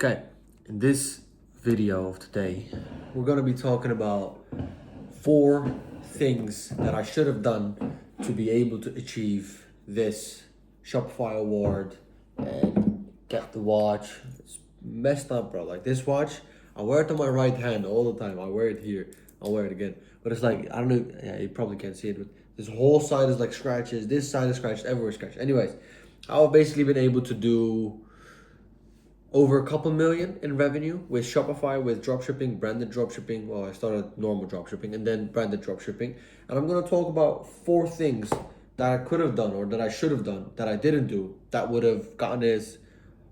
Okay, in this video of today, we're going to be talking about 4 things that I should have done to be able to achieve this Shopify award and get the watch. It's messed up, bro. Like this watch, I wear it on my right hand all the time. I wear it here. I'll wear it again. But it's like, I don't know, yeah, you probably can't see it, but this whole side is like scratches. This side is scratched, everywhere scratched. Anyways, I've basically been able to do over a couple million in revenue with Shopify, with dropshipping, branded dropshipping. Well, I started normal dropshipping and then branded dropshipping. And I'm going to talk about 4 things that I could have done or that I should have done that I didn't do that would have gotten this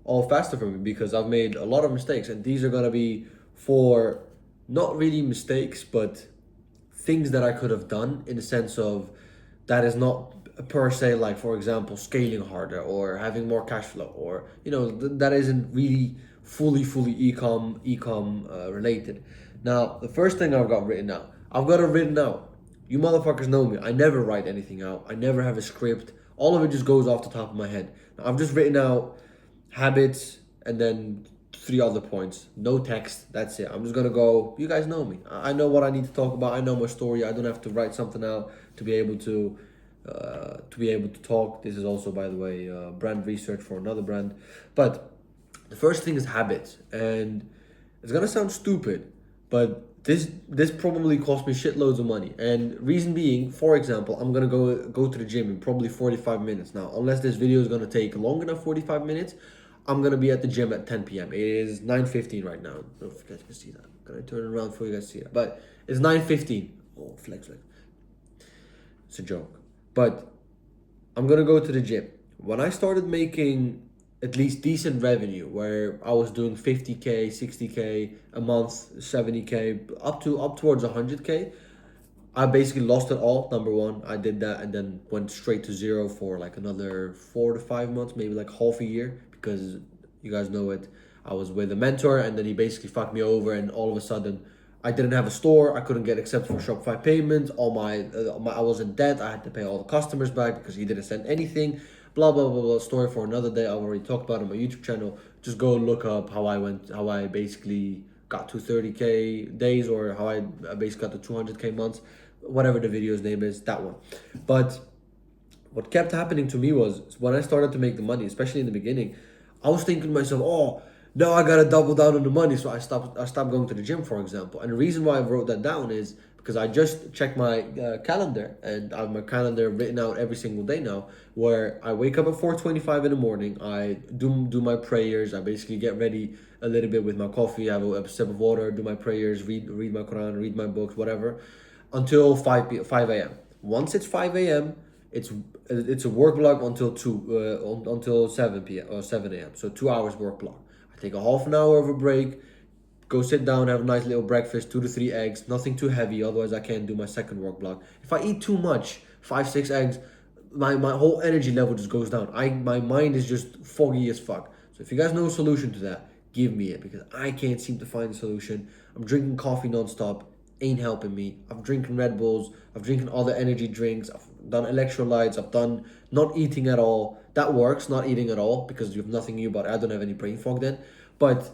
all faster for me, because I've made a lot of mistakes. And these are going to be for not really mistakes, but things that I could have done in the sense of that is not per se, like for example scaling harder or having more cash flow, or that isn't really fully ecom related. Now the first thing I've got it written out. You motherfuckers know me, I never write anything out, I never have a script, all of it just goes off the top of my head. Now, I've just written out habits and then 3 other points, no text, that's it. I'm just gonna go, you guys know me, I know what I need to talk about, I know my story, I don't have to write something out to be able to talk. This is also, by the way, brand research for another brand. But the first thing is habits, and it's gonna sound stupid, but this probably cost me shitloads of money. And reason being, for example, I'm gonna go to the gym in probably 45 minutes. Now, unless this video is gonna take long enough 45 minutes, I'm gonna be at the gym at 10 p.m. It is 9:15 right now. I don't know if you guys can see that. Can I turn it around for you guys to see that? But it's 9:15. Oh, flex. It's a joke. But I'm gonna go to the gym. When I started making at least decent revenue, where I was doing 50K, 60K a month, 70K, up towards 100K, I basically lost it all. Number one, I did that and then went straight to zero for like another 4 to 5 months, maybe like half a year, because you guys know it. I was with a mentor and then he basically fucked me over, and all of a sudden I didn't have a store. I couldn't get accepted for Shopify payments. I was in debt. I had to pay all the customers back because he didn't send anything. Blah blah blah blah. Story for another day. I've already talked about it on my YouTube channel. Just go look up how I basically got to 30K days, or how I basically got to 200K months, whatever the video's name is, that one. But what kept happening to me was when I started to make the money, especially in the beginning, I was thinking to myself, oh, now I gotta double down on the money. So I stopped going to the gym, for example. And the reason why I wrote that down is because I just checked my calendar, and I have my calendar written out every single day now, where I wake up at 4:25 in the morning. I do my prayers. I basically get ready a little bit with my coffee, have a sip of water, do my prayers, read my Quran, read my books, whatever, until 5 a.m. Once it's 5 a.m., it's a work block until 7 p.m. or 7 a.m. So 2 hours work block. I take a half an hour of a break, go sit down, have a nice little breakfast, 2 to 3 eggs, nothing too heavy, otherwise I can't do my second work block. If I eat too much, 5, 6 eggs, my whole energy level just goes down. My mind is just foggy as fuck. So if you guys know a solution to that, give me it, because I can't seem to find a solution. I'm drinking coffee nonstop, ain't helping me. I'm drinking Red Bulls, I'm drinking other energy drinks, I've done electrolytes, I've done not eating at all. That works, not eating at all, because you have nothing new, but I don't have any brain fog then. But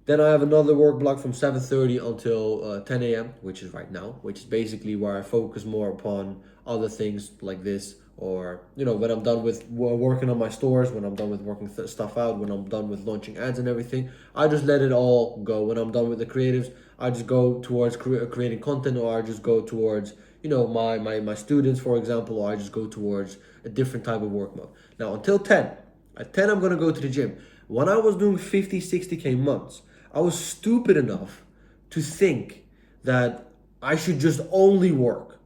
then I have another work block from 7:30 until 10 a.m., which is right now, which is basically where I focus more upon other things like this, or, when I'm done with working on my stores, when I'm done with working stuff out, when I'm done with launching ads and everything, I just let it all go. When I'm done with the creatives, I just go towards creating content, or I just go towards, my students, for example, or I just go towards a different type of work mode. Now, until 10, at 10, I'm going to go to the gym. When I was doing 50, 60K months, I was stupid enough to think that I should just only work.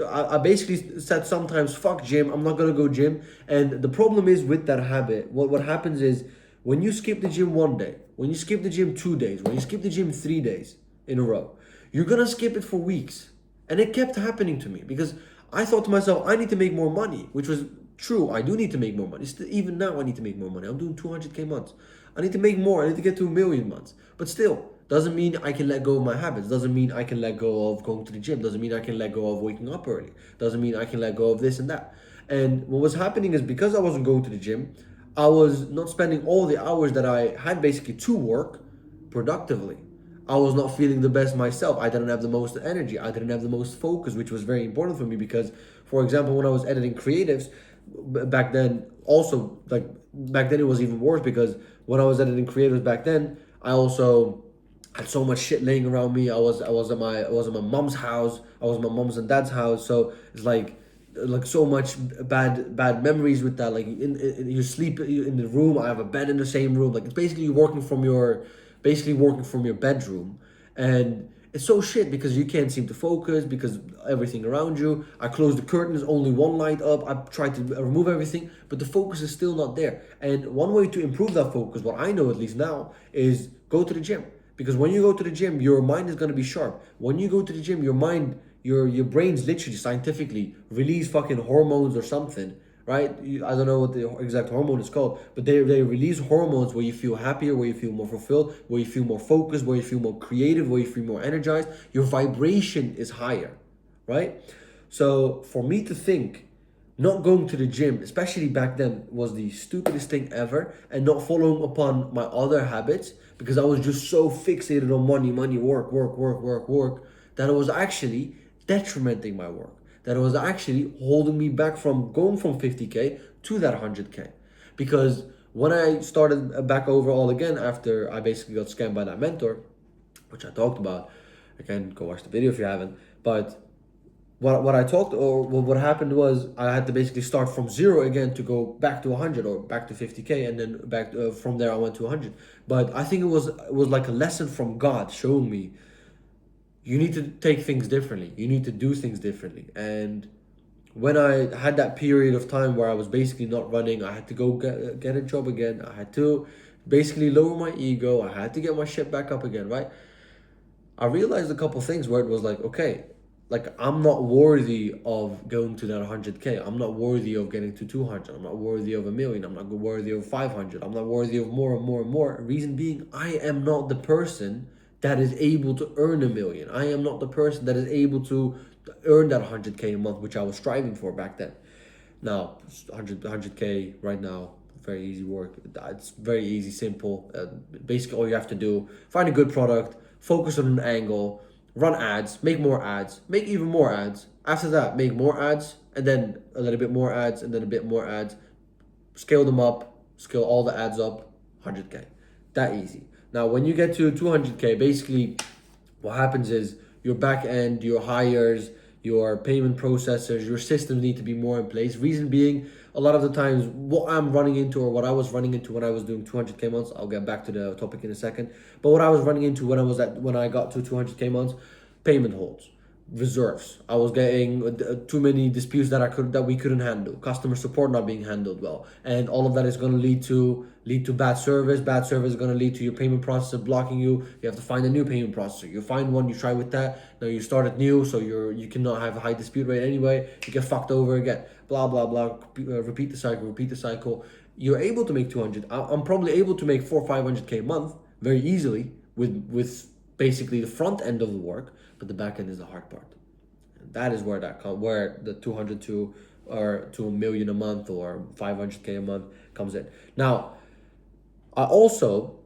I basically said sometimes, fuck gym, I'm not gonna go gym. And the problem is with that habit, what happens is, when you skip the gym one day, when you skip the gym 2 days, when you skip the gym 3 days in a row, you're gonna skip it for weeks. And it kept happening to me because I thought to myself, I need to make more money, which was true. I do need to make more money. Even now, I need to make more money. I'm doing 200K months. I need to make more. I need to get to 1 million months. But still, doesn't mean I can let go of my habits. Doesn't mean I can let go of going to the gym. Doesn't mean I can let go of waking up early. Doesn't mean I can let go of this and that. And what was happening is, because I wasn't going to the gym, I was not spending all the hours that I had basically to work productively. I was not feeling the best myself. I didn't have the most energy. I didn't have the most focus, which was very important for me because, for example, when I was editing creatives back then, also like back then it was even worse because when I was editing creatives back then, I also had so much shit laying around me. I was at my mom's house. I was at my mom's and dad's house. So it's like so much bad memories with that. Like you sleep in the room. I have a bed in the same room. Like it's basically working from your bedroom, and it's so shit because you can't seem to focus because everything around you. I close the curtains, only one light up. I try to remove everything, but the focus is still not there. And one way to improve that focus, what I know at least now, is go to the gym. Because when you go to the gym, your mind is gonna be sharp. When you go to the gym, your mind, your brain's literally scientifically release fucking hormones or something, right? I don't know what the exact hormone is called, but they release hormones where you feel happier, where you feel more fulfilled, where you feel more focused, where you feel more creative, where you feel more energized. Your vibration is higher, right? So for me to think not going to the gym, especially back then, was the stupidest thing ever, and not following upon my other habits because I was just so fixated on money, money, work, that it was actually detrimenting my work. That it was actually holding me back from going from 50K to that 100K. Because when I started back over all again after I basically got scammed by that mentor, which I talked about, again, go watch the video if you haven't, but what I talked or what happened was I had to basically start from zero again to go back to 100 or back to 50K, and then back from there I went to 100. But I think it was like a lesson from God showing me you need to take things differently, you need to do things differently. And when I had that period of time where I was basically not running, I had to go get a job again. I had to basically lower my ego. I had to get my shit back up again, right? I realized a couple things where it was like, okay, like I'm not worthy of going to that 100K. I'm not worthy of getting to 200. I'm not worthy of a million. I'm not worthy of 500. I'm not worthy of more and more and more. Reason being, I am not the person that is able to earn a million. I am not the person that is able to earn that 100K a month, which I was striving for back then. Now, 100K right now, very easy work. It's very easy, simple. Basically, all you have to do, find a good product, focus on an angle, run ads, make even more ads. After that, make more ads, and then a little bit more ads, and then a bit more ads. Scale them up, scale all the ads up, 100K. That easy. Now, when you get to 200K, basically what happens is your back end, your hires, your payment processors, your systems need to be more in place. Reason being, a lot of the times, what I'm running into or what I was running into when I was doing 200K months, I'll get back to the topic in a second. But what I was running into when I got to 200K months, payment holds, reserves. I was getting too many disputes that we couldn't handle. Customer support not being handled well, and all of that is going to lead to bad service. Bad service is going to lead to your payment processor blocking you. You have to find a new payment processor. You find one, you try with that. Now you start it new, so you cannot have a high dispute rate anyway. You get fucked over again. Blah blah blah. Repeat the cycle. Repeat the cycle. You're able to make 200. I'm probably able to make 500K a month very easily with basically the front end of the work, but the back end is the hard part. And that is where where the 200 to or to a million a month or 500K a month comes in. Now, I also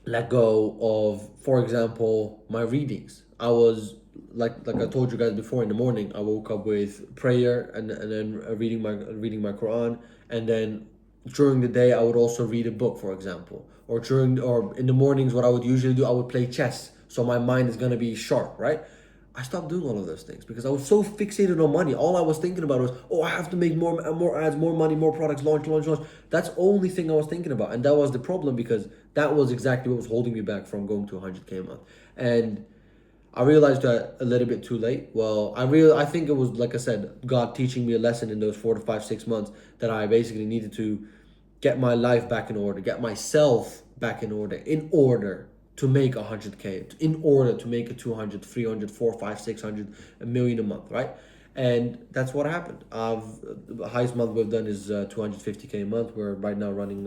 let go of, for example, my readings. I was like I told you guys before, in the morning I woke up with prayer and then reading my Quran, and then during the day I would also read a book, for example, or in the mornings what I would usually do, I would play chess, so my mind is gonna be sharp, right? I stopped doing all of those things because I was so fixated on money. All I was thinking about was, oh, I have to make more ads, more money, more products, launch. That's the only thing I was thinking about, and that was the problem because that was exactly what was holding me back from going to 100K a month. And I realized that a little bit too late. Well, I think it was, like I said, God teaching me a lesson in those 4 to 5, 6 months that I basically needed to get my life back in order, get myself back in order to make 100K, in order to make a 200, 300, 4, 5, 600, a million a month, right? And that's what happened. The highest month we've done is 250K a month. We're right now running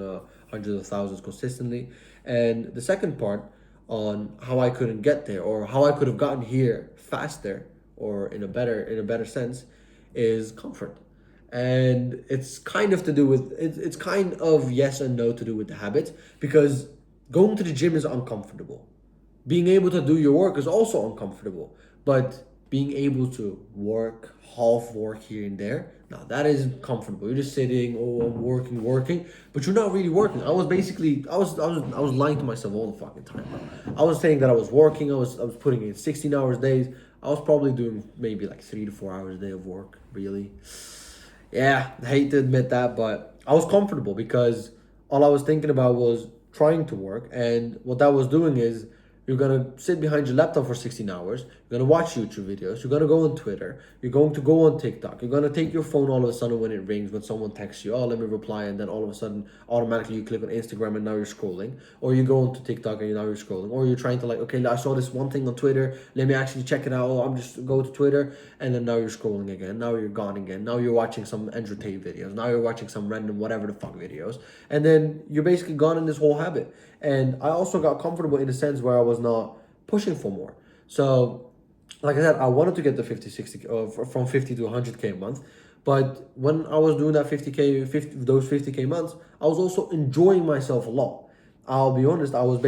hundreds of thousands consistently. And the second part on how I couldn't get there or how I could have gotten here faster or in a better sense is comfort. And it's kind of to do with it's kind of yes and no to do with the habits, because going to the gym is uncomfortable. Being able to do your work is also uncomfortable, but being able to half work here and there, now that is comfortable. You're just sitting, oh, I'm working, but you're not really working. I was lying to myself all the fucking time, bro. I was saying that I was working. I was putting in 16 hours days. I was probably doing maybe like 3 to 4 hours a day of work, really. Yeah, I hate to admit that, but I was comfortable because all I was thinking about was trying to work. And what that was doing is you're gonna sit behind your laptop for 16 hours, you're gonna watch YouTube videos, you're gonna go on Twitter, you're going to go on TikTok, you're gonna take your phone all of a sudden when it rings, when someone texts you, oh, let me reply, and then all of a sudden automatically you click on Instagram and now you're scrolling, or you go onto TikTok and now you're scrolling, or you're trying to like, okay, I saw this one thing on Twitter, let me actually check it out, oh, I'm just go to Twitter, and then now you're scrolling again, now you're gone again, now you're watching some Andrew Tate videos, now you're watching some random whatever the fuck videos, and then you're basically gone in this whole habit. And I also got comfortable in a sense where I was not pushing for more. So, like I said, I wanted to get the 50, 60, from 50 to 100K a month. But when I was doing that 50K months, I was also enjoying myself a lot. I'll be honest, I was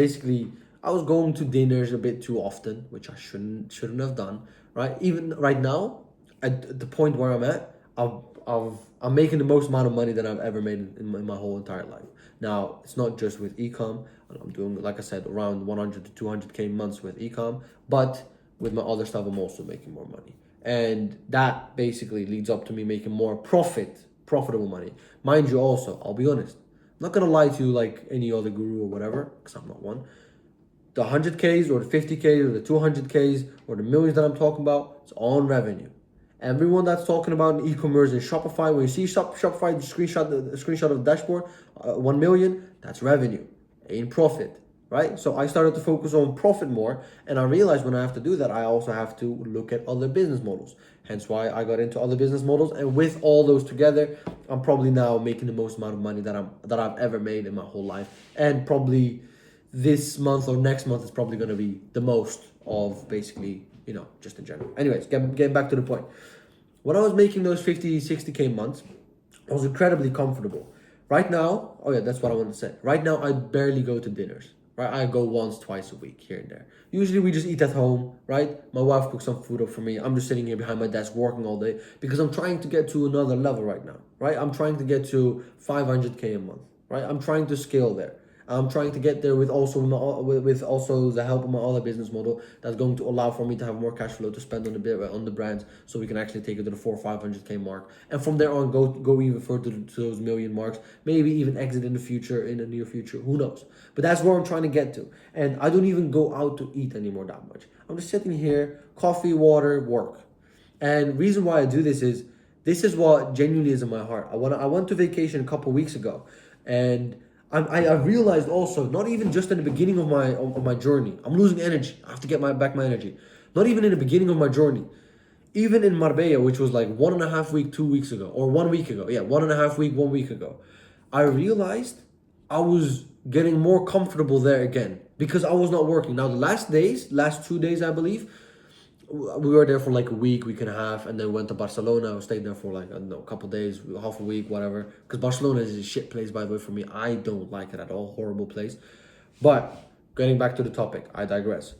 going to dinners a bit too often, which I shouldn't have done, right? Even right now, at the point where I'm at, I'm making the most amount of money that I've ever made in my whole entire life. Now, it's not just with ecom. I'm doing, like I said, around 100 to 200K months with ecom, but with my other stuff, I'm also making more money. And that basically leads up to me making more profitable money. Mind you, also, I'll be honest, I'm not gonna lie to you like any other guru or whatever, because I'm not one. The 100Ks or the 50Ks or the 200Ks or the millions that I'm talking about, it's all in revenue. Everyone that's talking about e-commerce and Shopify, when you see Shopify, the screenshot of the dashboard, 1 million, that's revenue, ain't profit, right? So I started to focus on profit more, and I realized when I have to do that, I also have to look at other business models. Hence why I got into other business models, and with all those together, I'm probably now making the most amount of money that I've ever made in my whole life, and probably this month or next month is probably going to be the most of basically, just in general. Anyways, getting back to the point. When I was making those 50, 60K months, I was incredibly comfortable. Right now, oh yeah, that's what I want to say. Right now, I barely go to dinners, right? I go once, twice a week here and there. Usually we just eat at home, right? My wife cooks some food up for me. I'm just sitting here behind my desk working all day because I'm trying to get to another level right now, right? I'm trying to get to 500K a month, right? I'm trying to scale there. I'm trying to get there with also with also the help of my other business model that's going to allow for me to have more cash flow to spend on the brands, so we can actually take it to the 400-500K mark, and from there on go even further to those million marks, maybe even exit in the near future, who knows? But that's where I'm trying to get to, and I don't even go out to eat anymore that much. I'm just sitting here, coffee, water, work, and reason why I do this is what genuinely is in my heart. I went to vacation a couple weeks ago, and I realized also, not even just in the beginning of my journey, I'm losing energy. I have to get back my energy. Not even in the beginning of my journey, even in Marbella, which was like 1.5 week, 2 weeks ago, or 1 week ago. Yeah, 1.5 week, 1 week ago. I realized I was getting more comfortable there again because I was not working. Now the last 2 days, I believe, we were there for like a week and a half, and then went to Barcelona. I stayed there for like, I don't know, a couple days, half a week, whatever. Because Barcelona is a shit place, by the way, for me. I don't like it at all. Horrible place. But getting back to the topic, I digress.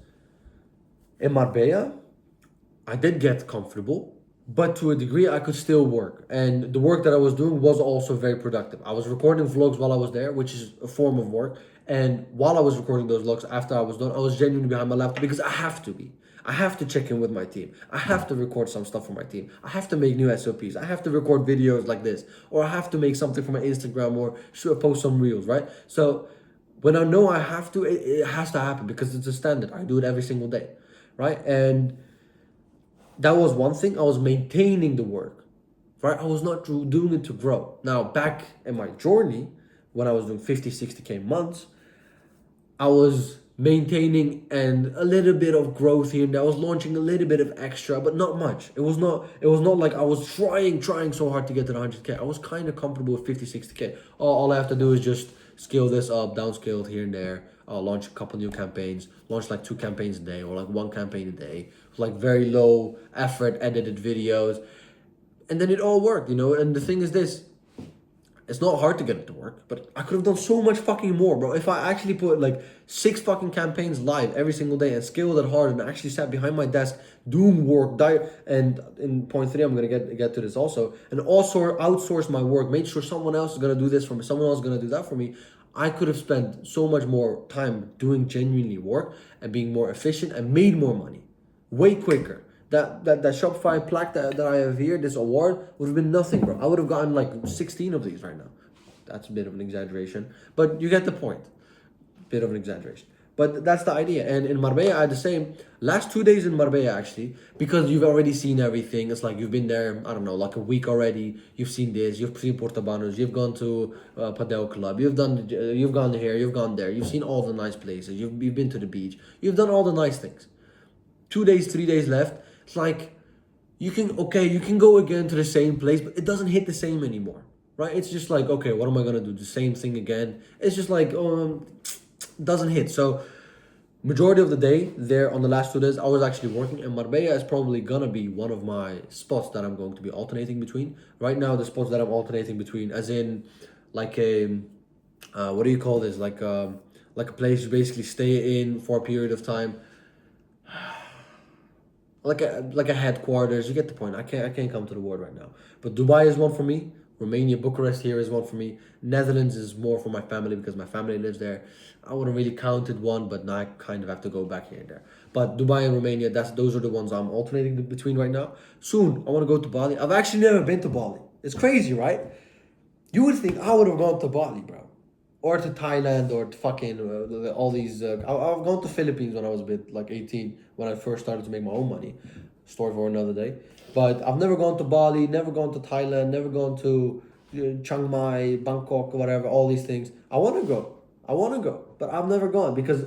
In Marbella, I did get comfortable, but to a degree, I could still work. And the work that I was doing was also very productive. I was recording vlogs while I was there, which is a form of work. And while I was recording those vlogs, after I was done, I was genuinely behind my laptop because I have to be. I have to check in with my team. I have to record some stuff for my team. I have to make new SOPs. I have to record videos like this. Or I have to make something for my Instagram, or post some reels, right? So when I know I have to, it has to happen because it's a standard. I do it every single day, right? And that was one thing. I was maintaining the work, right? I was not doing it to grow. Now, back in my journey, when I was doing 50, 60K months, I was maintaining and a little bit of growth here and there. I was launching a little bit of extra, but not much. It was not like I was trying so hard to get to the 100K. I was kind of comfortable with 50, 60K. All I have to do is just scale this up, downscale it here and there, launch a couple new campaigns, launch like 2 campaigns a day or like 1 campaign a day, like very low effort edited videos. And then it all worked, and the thing is this, it's not hard to get it to work, but I could have done so much fucking more, bro. If I actually put like 6 fucking campaigns live every single day and scaled it hard and actually sat behind my desk doing work, and in point 3, I'm gonna get to this also, and also outsource my work, made sure someone else is gonna do this for me, someone else is gonna do that for me. I could have spent so much more time doing genuinely work and being more efficient and made more money way quicker. That Shopify plaque that I have here, this award, would have been nothing, bro. I would have gotten like 16 of these right now. That's a bit of an exaggeration, but you get the point. Bit of an exaggeration. But that's the idea. And in Marbella, I had the same. Last 2 days in Marbella, actually, because you've already seen everything. It's like you've been there, I don't know, like a week already. You've seen this. You've seen Portabanos. You've gone to Padel Club. You've gone here. You've gone there. You've seen all the nice places. You've been to the beach. You've done all the nice things. 2 days, 3 days left. It's like you can go again to the same place, but it doesn't hit the same anymore, right? It's just like, okay, what am I gonna do? The same thing again? It's just like doesn't hit. So majority of the day there on the last 2 days, I was actually working, and Marbella is probably gonna be one of my spots that I'm going to be alternating between. Right now, the spots that I'm alternating between, as in like a what do you call this? Like a place you basically stay in for a period of time. Like a headquarters. You get the point. I can't come to the word right now. But Dubai is one for me. Romania, Bucharest here is one for me. Netherlands is more for my family because my family lives there. I wouldn't really counted one, but now I kind of have to go back here and there. But Dubai and Romania, those are the ones I'm alternating between right now. Soon, I want to go to Bali. I've actually never been to Bali. It's crazy, right? You would think I would have gone to Bali, bro. Or to Thailand, or to fucking all these. I've gone to Philippines when I was a bit like 18, when I first started to make my own money. Story for another day. But I've never gone to Bali, never gone to Thailand, never gone to Chiang Mai, Bangkok, whatever. All these things. I want to go, but I've never gone because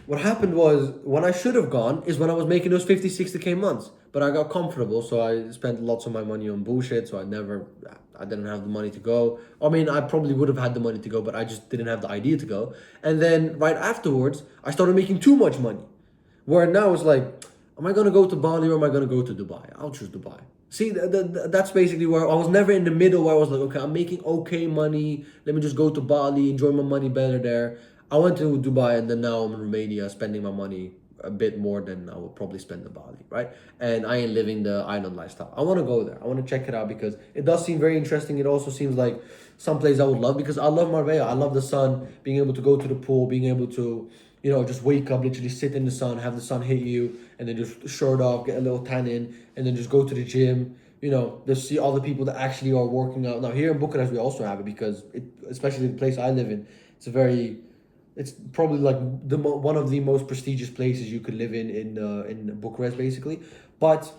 what happened was, when I should have gone is when I was making those 50, 60K months. But I got comfortable, so I spent lots of my money on bullshit, so I didn't have the money to go. I mean, I probably would have had the money to go, but I just didn't have the idea to go. And then right afterwards, I started making too much money. Where now it's like, am I going to go to Bali or am I going to go to Dubai? I'll choose Dubai. See, that's basically where I was never in the middle, where I was like, okay, I'm making okay money. Let me just go to Bali, enjoy my money better there. I went to Dubai, and then now I'm in Romania spending my money a bit more than I would probably spend in Bali, right? And I ain't living the island lifestyle. I want to go there. I want to check it out because it does seem very interesting. It also seems like some place I would love, because I love Marbella. I love the sun, being able to go to the pool, being able to, just wake up, literally sit in the sun, have the sun hit you, and then just shirt off, get a little tan in, and then just go to the gym, just see all the people that actually are working out. Now, here in Bucharest, we also have it because, especially the place I live in, it's probably like one of the most prestigious places you could live in Bucharest, basically. But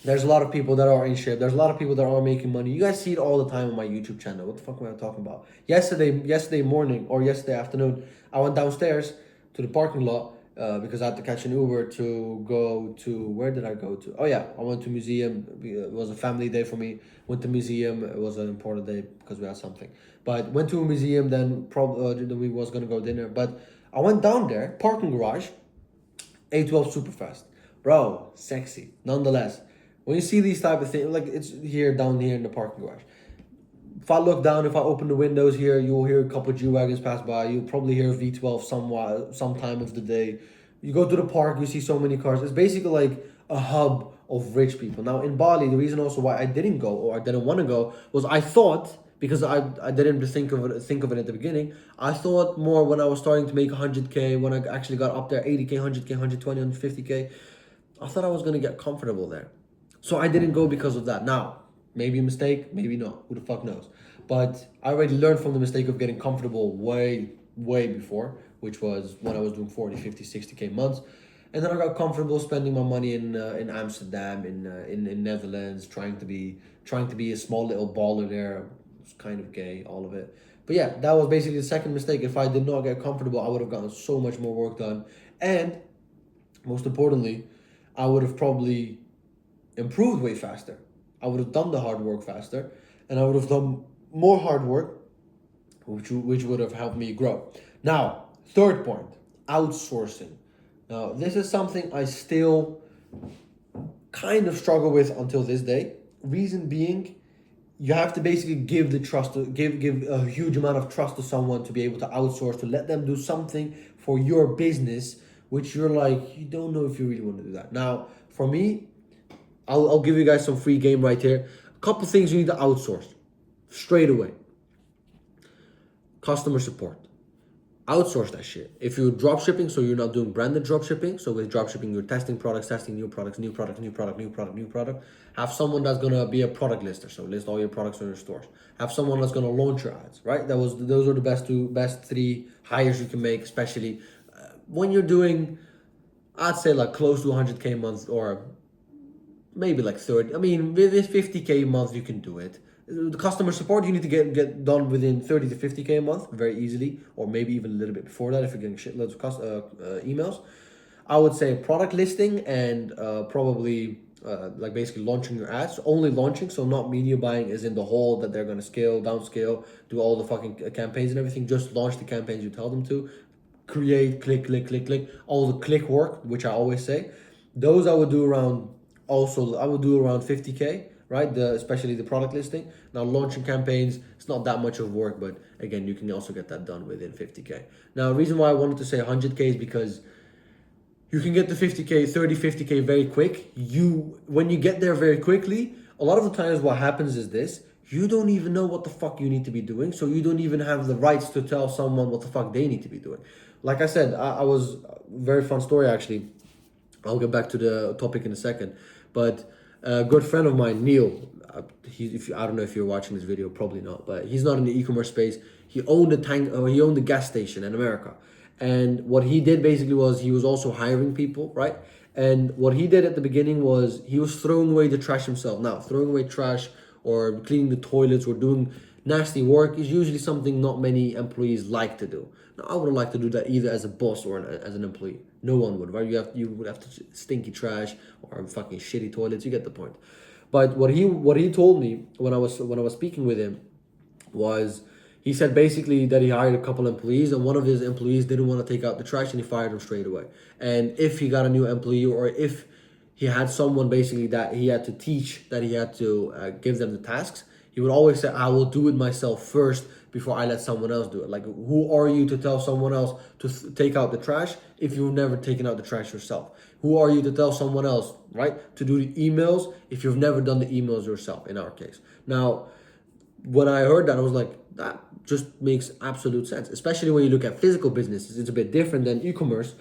there's a lot of people that are in shape. There's a lot of people that are making money. You guys see it all the time on my YouTube channel. What the fuck am I talking about? Yesterday morning or yesterday afternoon, I went downstairs to the parking lot because I had to catch an Uber to go to, where did I go to? Oh yeah, I went to museum. It was a family day for me. Went to museum. It was an important day because we had something. But went to a museum, then we was gonna go dinner. But I went down there, parking garage, A12 super fast. Bro, sexy. Nonetheless, when you see these type of things, like it's down here in the parking garage. If I look down, if I open the windows here, you'll hear a couple of G-Wagons pass by. You'll probably hear a V12 some time of the day. You go to the park, you see so many cars. It's basically like a hub of rich people. Now, in Bali, the reason also why I didn't go, or I didn't want to go, was I thought, because I didn't think of it at the beginning, I thought more when I was starting to make 100K, when I actually got up there, 80K, 100K, 120, 150K, I thought I was going to get comfortable there. So I didn't go because of that. Now, maybe a mistake, maybe not. Who the fuck knows? But I already learned from the mistake of getting comfortable way, way before, which was when I was doing 40, 50, 60K months. And then I got comfortable spending my money in Amsterdam, in Netherlands, trying to be a small little baller there. It's kind of gay, all of it. But yeah, that was basically the second mistake. If I did not get comfortable, I would have gotten so much more work done. And most importantly, I would have probably improved way faster. I would have done the hard work faster, and I would have done more hard work, which would have helped me grow. Now, third point, outsourcing. Now, this is something I still kind of struggle with until this day. reason being, you have to basically give the trust, give a huge amount of trust to someone to be able to outsource, to let them do something for your business, which you're like, you don't know if you really want to do that. Now, for me, I'll give you guys some free game right here. A couple things you need to outsource straight away. Customer support. Outsource that shit. If you're drop shipping, so you're not doing branded drop shipping. So with drop shipping, you're testing products, testing new products, new product, new product, new product, new product. Have someone that's gonna be a product lister, so list all your products on your stores. Have someone that's gonna launch your ads, right? Those are the best three hires you can make, especially when you're doing, I'd say like close to 100K a month, or maybe like 30. I mean, with 50K a month, you can do it. The customer support, you need to get done within 30 to 50K a month very easily, or maybe even a little bit before that if you're getting shitloads of emails. I would say product listing and probably like basically launching your ads. Only launching, so not media buying as in the whole that they're gonna scale, downscale, do all the fucking campaigns and everything. Just launch the campaigns you tell them to. Create, click, all the click work, which I always say. Those I would do around, also I would do around 50K, right? Especially the product listing. Now launching campaigns, it's not that much of work, but again, you can also get that done within 50K. Now, the reason why I wanted to say 100K is because you can get to 50K, 30, 50K very quick. When you get there very quickly, a lot of the times what happens is this: you don't even know what the fuck you need to be doing, so you don't even have the rights to tell someone what the fuck they need to be doing. Like I said, I was, very fun story actually. I'll get back to the topic in a second, but a good friend of mine, Neil, I don't know if you're watching this video, probably not, but he's not in the e-commerce space. He owned he owned a gas station in America, and what he did basically was he was also hiring people, right? And what he did at the beginning was he was throwing away the trash himself. Now, throwing away trash or cleaning the toilets or doing nasty work is usually something not many employees like to do. Now, I wouldn't like to do that either as a boss or as an employee. No one would, right? You would have to stinky trash or fucking shitty toilets. You get the point. But what he told me when I was speaking with him was, he said basically that he hired a couple employees, and one of his employees didn't want to take out the trash, and he fired him straight away. And if he got a new employee, or if he had someone basically that he had to teach, that he had to give them the tasks, he would always say, I will do it myself first before I let someone else do it. Like, who are you to tell someone else to take out the trash if you've never taken out the trash yourself? Who are you to tell someone else, right, to do the emails if you've never done the emails yourself, in our case? Now, when I heard that, I was like, that just makes absolute sense. Especially when you look at physical businesses, it's a bit different than e-commerce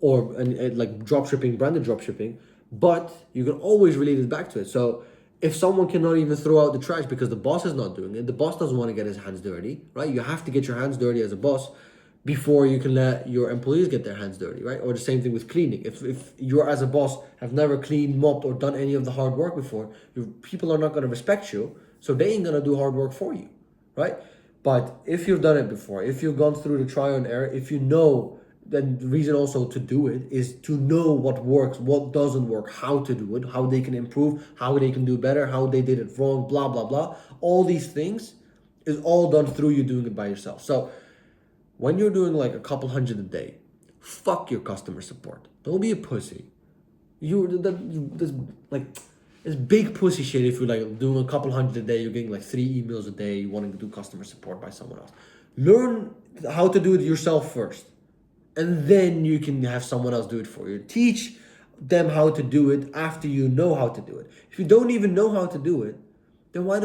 or like dropshipping, branded dropshipping, but you can always relate it back to it. So if someone cannot even throw out the trash because the boss is not doing it, the boss doesn't want to get his hands dirty, right? You have to get your hands dirty as a boss before you can let your employees get their hands dirty, right? Or the same thing with cleaning. If you as a boss have never cleaned, mopped, or done any of the hard work before, people are not going to respect you, so they ain't going to do hard work for you, right? But if you've done it before, if you've gone through the trial and error, if you know, then the reason also to do it is to know what works, what doesn't work, how to do it, how they can improve, how they can do better, how they did it wrong, blah, blah, blah. All these things is all done through you doing it by yourself. So when you're doing like a couple hundred a day, fuck your customer support. Don't be a pussy. It's big pussy shit if you're like doing a couple hundred a day, you're getting like 3 emails a day, you wanting to do customer support by someone else. Learn how to do it yourself first, and then you can have someone else do it for you. Teach them how to do it after you know how to do it. If you don't even know how to do it, then who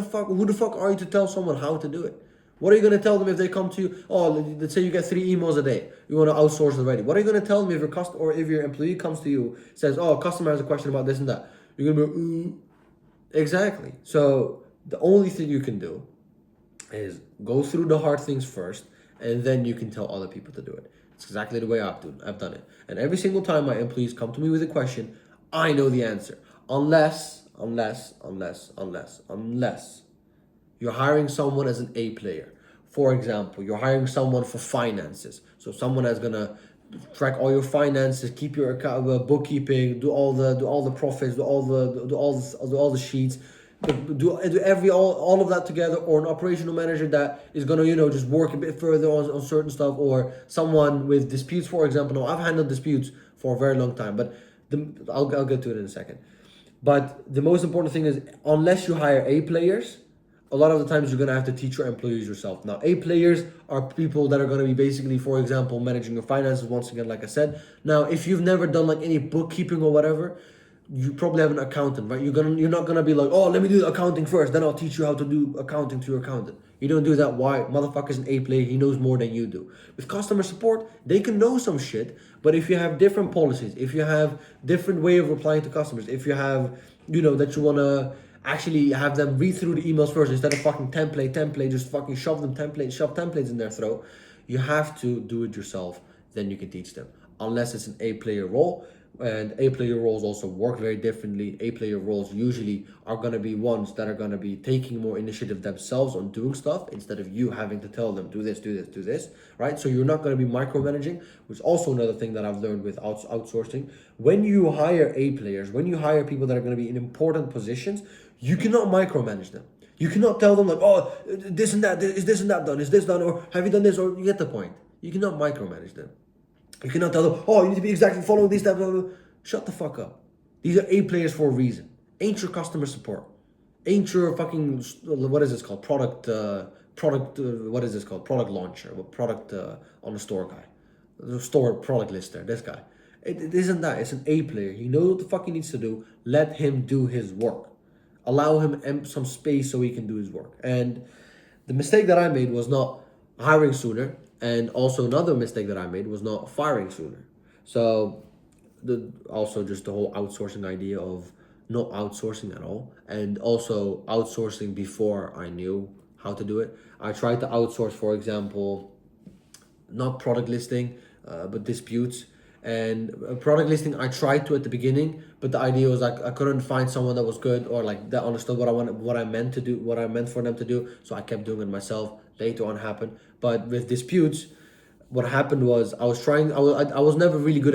the fuck are you to tell someone how to do it? What are you going to tell them if they come to you? Oh, let's say you get 3 emails a day. You want to outsource it already. What are you going to tell them if your customer or if your employee comes to you, says, oh, a customer has a question about this and that? You're going to be, Exactly. So the only thing you can do is go through the hard things first, and then you can tell other people to do it. It's exactly the way I've done it. And every single time my employees come to me with a question, I know the answer. Unless you're hiring someone as an A player. For example, you're hiring someone for finances. So someone that's gonna track all your finances, keep your account, bookkeeping, do all the profits, do all the sheets, do all of that together. Or an operational manager that is gonna just work a bit further on certain stuff, or someone with disputes, for example. Now, I've handled disputes for a very long time, but I'll get to it in a second. But the most important thing is, unless you hire A players, a lot of the times you're gonna have to teach your employees yourself. Now, A players are people that are gonna be basically, for example, managing your finances. Once again, like I said. Now, if you've never done like any bookkeeping or whatever, you probably have an accountant, right? You're not gonna be like, oh, let me do the accounting first, then I'll teach you how to do accounting to your accountant. You don't do that. Why? Motherfucker's an A player. He knows more than you do. With customer support, they can know some shit, but if you have different policies, if you have different way of replying to customers, if you have, that you wanna actually have them read through the emails first instead of fucking template, just fucking shove templates in their throat. You have to do it yourself. Then you can teach them. Unless it's an A player role. And A player roles also work very differently. A player roles usually are going to be ones that are going to be taking more initiative themselves on doing stuff instead of you having to tell them, do this, right? So you're not going to be micromanaging, which is also another thing that I've learned with outsourcing. When you hire A players, when you hire people that are going to be in important positions, you cannot micromanage them. You cannot tell them like, oh, this and that, is this and that done? Is this done? Or have you done this? Or you get the point. You cannot micromanage them. You cannot tell them, oh, you need to be exactly following these steps. Shut the fuck up. These are A players for a reason. Ain't your customer support. Ain't your fucking, what is this called? Product launcher. Product on the store guy. The store product lister, this guy. It isn't that. It's an A player. He knows what the fuck he needs to do. Let him do his work. Allow him some space so he can do his work. And the mistake that I made was not hiring sooner. And also another mistake that I made was not firing sooner. So also just the whole outsourcing idea of not outsourcing at all. And also outsourcing before I knew how to do it. I tried to outsource, for example, not product listing, but disputes. And product listing, I tried to at the beginning, but the idea was like I couldn't find someone that was good or like that understood what I meant to do, what I meant for them to do. So I kept doing it myself. Later on happened, but with disputes, what happened was I was never really good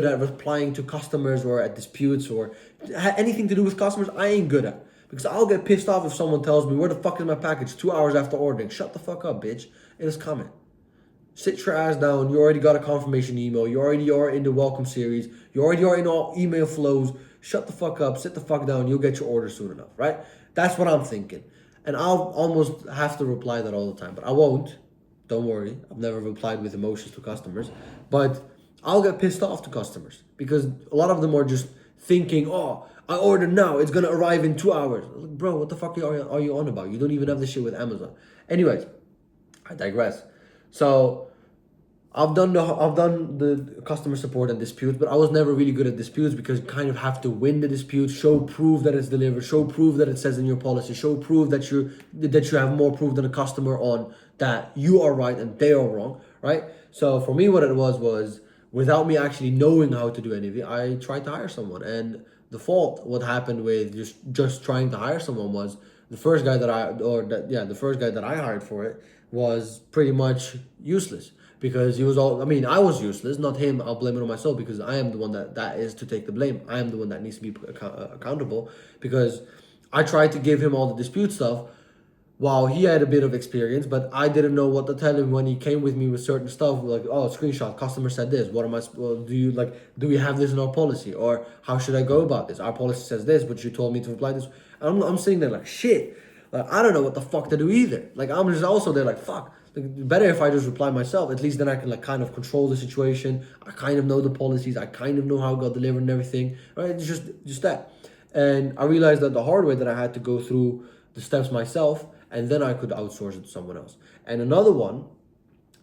at replying to customers or at disputes or anything to do with customers. I ain't good at, because I'll get pissed off if someone tells me, where the fuck is my package 2 hours after ordering. Shut the fuck up, bitch. It is coming. Sit your ass down. You already got a confirmation email. You already are in the welcome series. You already are in all email flows. Shut the fuck up. Sit the fuck down. You'll get your order soon enough, right? That's what I'm thinking. And I'll almost have to reply that all the time, but I won't. Don't worry. I've never replied with emotions to customers, but I'll get pissed off to customers because a lot of them are just thinking, oh, I ordered now. It's going to arrive in 2 hours. Like, bro, what the fuck are you on about? You don't even have this shit with Amazon. Anyways, I digress. So I've done the customer support and disputes, but I was never really good at disputes because you kind of have to win the dispute, show proof that it's delivered, show proof that it says in your policy, show proof that you have more proof than a customer on that you are right and they are wrong, right? So for me, what it was without me actually knowing how to do anything, I tried to hire someone, and what happened with just trying to hire someone was the first guy that I hired for it was pretty much useless. Because he was I was useless, not him. I'll blame it on myself because I am the one that is to take the blame. I am the one that needs to be accountable because I tried to give him all the dispute stuff while he had a bit of experience, but I didn't know what to tell him when he came with me with certain stuff like, oh, screenshot, customer said this. What am I, do we have this in our policy? Or how should I go about this? Our policy says this, but you told me to reply this. I'm sitting there like, shit. Like, I don't know what the fuck to do either. Like, I'm just also there like, fuck. Better if I just reply myself. At least then I can like kind of control the situation. I kind of know the policies. I kind of know how it got delivered and everything. Right? It's just that. And I realized that the hard way that I had to go through the steps myself, and then I could outsource it to someone else. And another one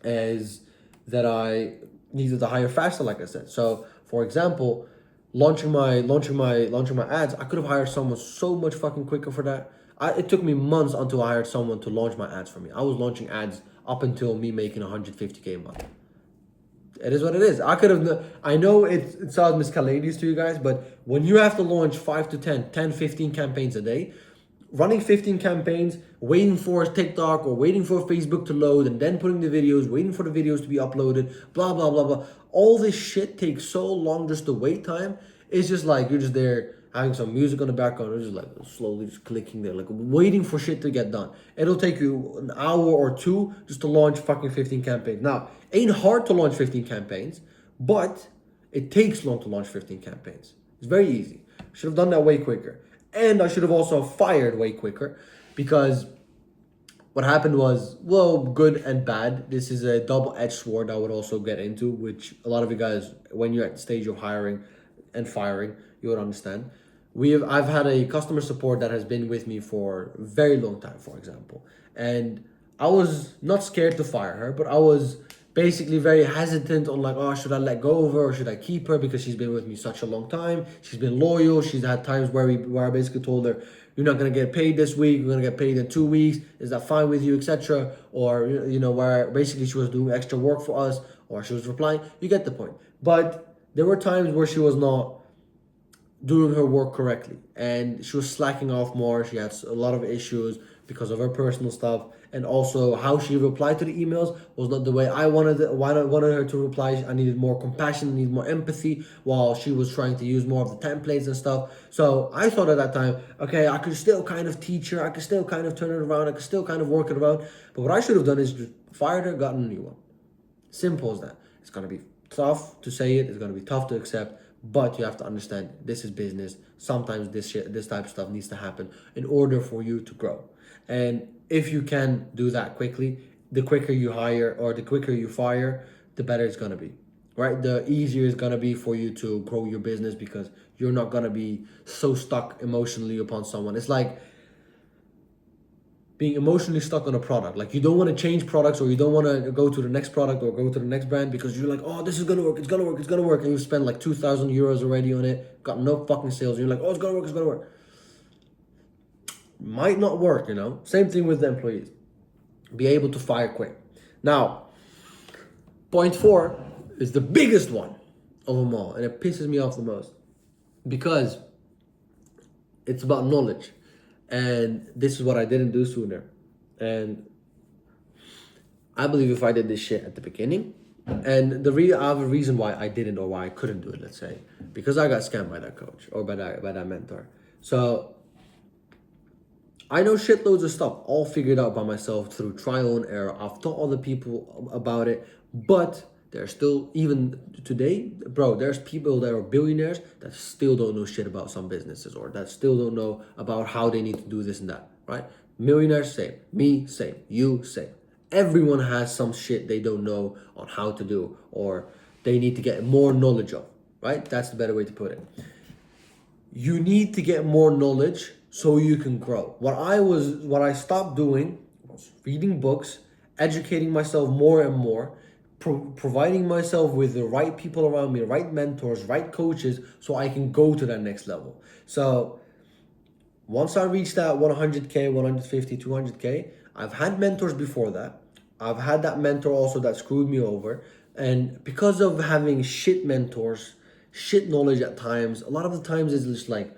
is that I needed to hire faster, like I said. So, for example, launching my ads, I could have hired someone so much fucking quicker for that. It took me months until I hired someone to launch my ads for me. I was launching ads up until me making 150K a month. It is what it is. I know it sounds miscellaneous to you guys, but when you have to launch 5 to 10, 15 campaigns a day, running 15 campaigns, waiting for TikTok or waiting for Facebook to load and then putting the videos, waiting for the videos to be uploaded, blah, blah, blah, blah. All this shit takes so long just to wait time. It's just like you're just there having some music on the background, or just like slowly just clicking there, like waiting for shit to get done. It'll take you an hour or two just to launch fucking 15 campaigns. Now, ain't hard to launch 15 campaigns, but it takes long to launch 15 campaigns. It's very easy. I should have done that way quicker. And I should have also fired way quicker, because what happened was, well, good and bad. This is a double-edged sword I would also get into, which a lot of you guys, when you're at the stage of hiring and firing, you would understand. I've had a customer support that has been with me for a very long time, for example. And I was not scared to fire her, but I was basically very hesitant on like, oh, should I let go of her or should I keep her, because she's been with me such a long time. She's been loyal. She's had times where I basically told her, you're not gonna get paid this week. You're gonna get paid in 2 weeks. Is that fine with you, etc.? Or where basically she was doing extra work for us, or she was replying. You get the point. But there were times where she was not doing her work correctly, and she was slacking off more. She had a lot of issues because of her personal stuff, and also how she replied to the emails was not the way I wanted her to reply. I needed more compassion, I needed more empathy, while she was trying to use more of the templates and stuff. So I thought at that time, okay, I could still kind of teach her, I could still kind of turn it around, I could still kind of work it around. But what I should have done is just fired her, gotten a new one. Simple as that. It's gonna be tough to say it, it's gonna be tough to accept, but you have to understand this is business. Sometimes this type of stuff needs to happen in order for you to grow. And if you can do that quickly, the quicker you hire or the quicker you fire, the better it's gonna be, right? The easier it's gonna be for you to grow your business, because you're not gonna be so stuck emotionally upon someone. It's like being emotionally stuck on a product. Like, you don't want to change products, or you don't want to go to the next product or go to the next brand, because you're like, oh, this is gonna work, it's gonna work, it's gonna work, and you spend like 2,000 euros already on it, got no fucking sales, and you're like, oh, it's gonna work, it's gonna work. Might not work, Same thing with the employees. Be able to fire quick. Now, point 4 is the biggest one of them all, and it pisses me off the most, because it's about knowledge. And this is what I didn't do sooner. And I believe if I did this shit at the beginning, and I have a reason why I didn't, or why I couldn't do it, let's say, because I got scammed by that coach, or by that mentor. So I know shitloads of stuff, all figured out by myself through trial and error. I've taught other people about it, but there's still, even today, bro, there's people that are billionaires that still don't know shit about some businesses, or that still don't know about how they need to do this and that, right? Millionaires, same. Me, same. You, same. Everyone has some shit they don't know on how to do, or they need to get more knowledge of, right? That's the better way to put it. You need to get more knowledge so you can grow. What I stopped doing was reading books, educating myself more and more, providing myself with the right people around me, right mentors, right coaches, so I can go to that next level. So once I reach that 100K, 150, 200K, I've had mentors before that. I've had that mentor also that screwed me over. And because of having shit mentors, shit knowledge at times, a lot of the times it's just like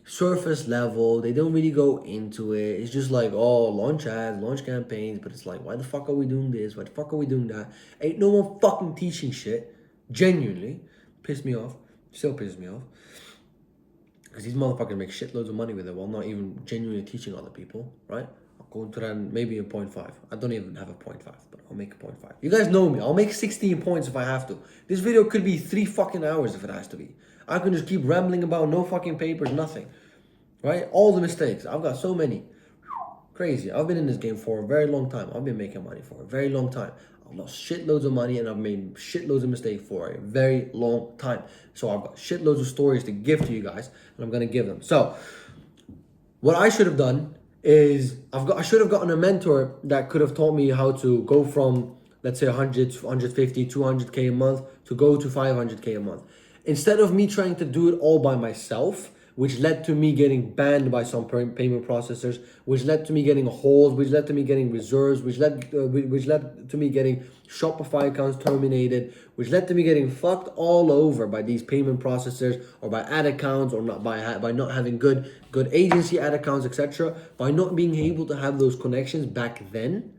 surface level. They don't really go into it. It's just like, oh, launch ads, launch campaigns, but it's like, why the fuck are we doing this? Why the fuck are we doing that? Ain't no one fucking teaching shit. Genuinely pissed me off. Still pisses me off, because these motherfuckers make shitloads of money with it while not even genuinely teaching other people, right? I'll go into that maybe a 0.5. I don't even have a 0.5, but I'll make a 0.5. You guys know me. I'll make 16 points if I have to. This video could be 3 fucking hours if it has to be. I can just keep rambling about no fucking papers, nothing. Right? All the mistakes. I've got so many. Crazy. I've been in this game for a very long time. I've been making money for a very long time. I've lost shitloads of money, and I've made shitloads of mistakes for a very long time. So I've got shitloads of stories to give to you guys, and I'm going to give them. So what I should have done is I should have gotten a mentor that could have taught me how to go from, let's say, 100, 150, 200K a month to go to 500K a month. Instead of me trying to do it all by myself, which led to me getting banned by some payment processors, which led to me getting holds, which led to me getting reserves, which led to me getting Shopify accounts terminated, which led to me getting fucked all over by these payment processors, or by ad accounts, or not by not having good agency ad accounts, etc. By not being able to have those connections back then,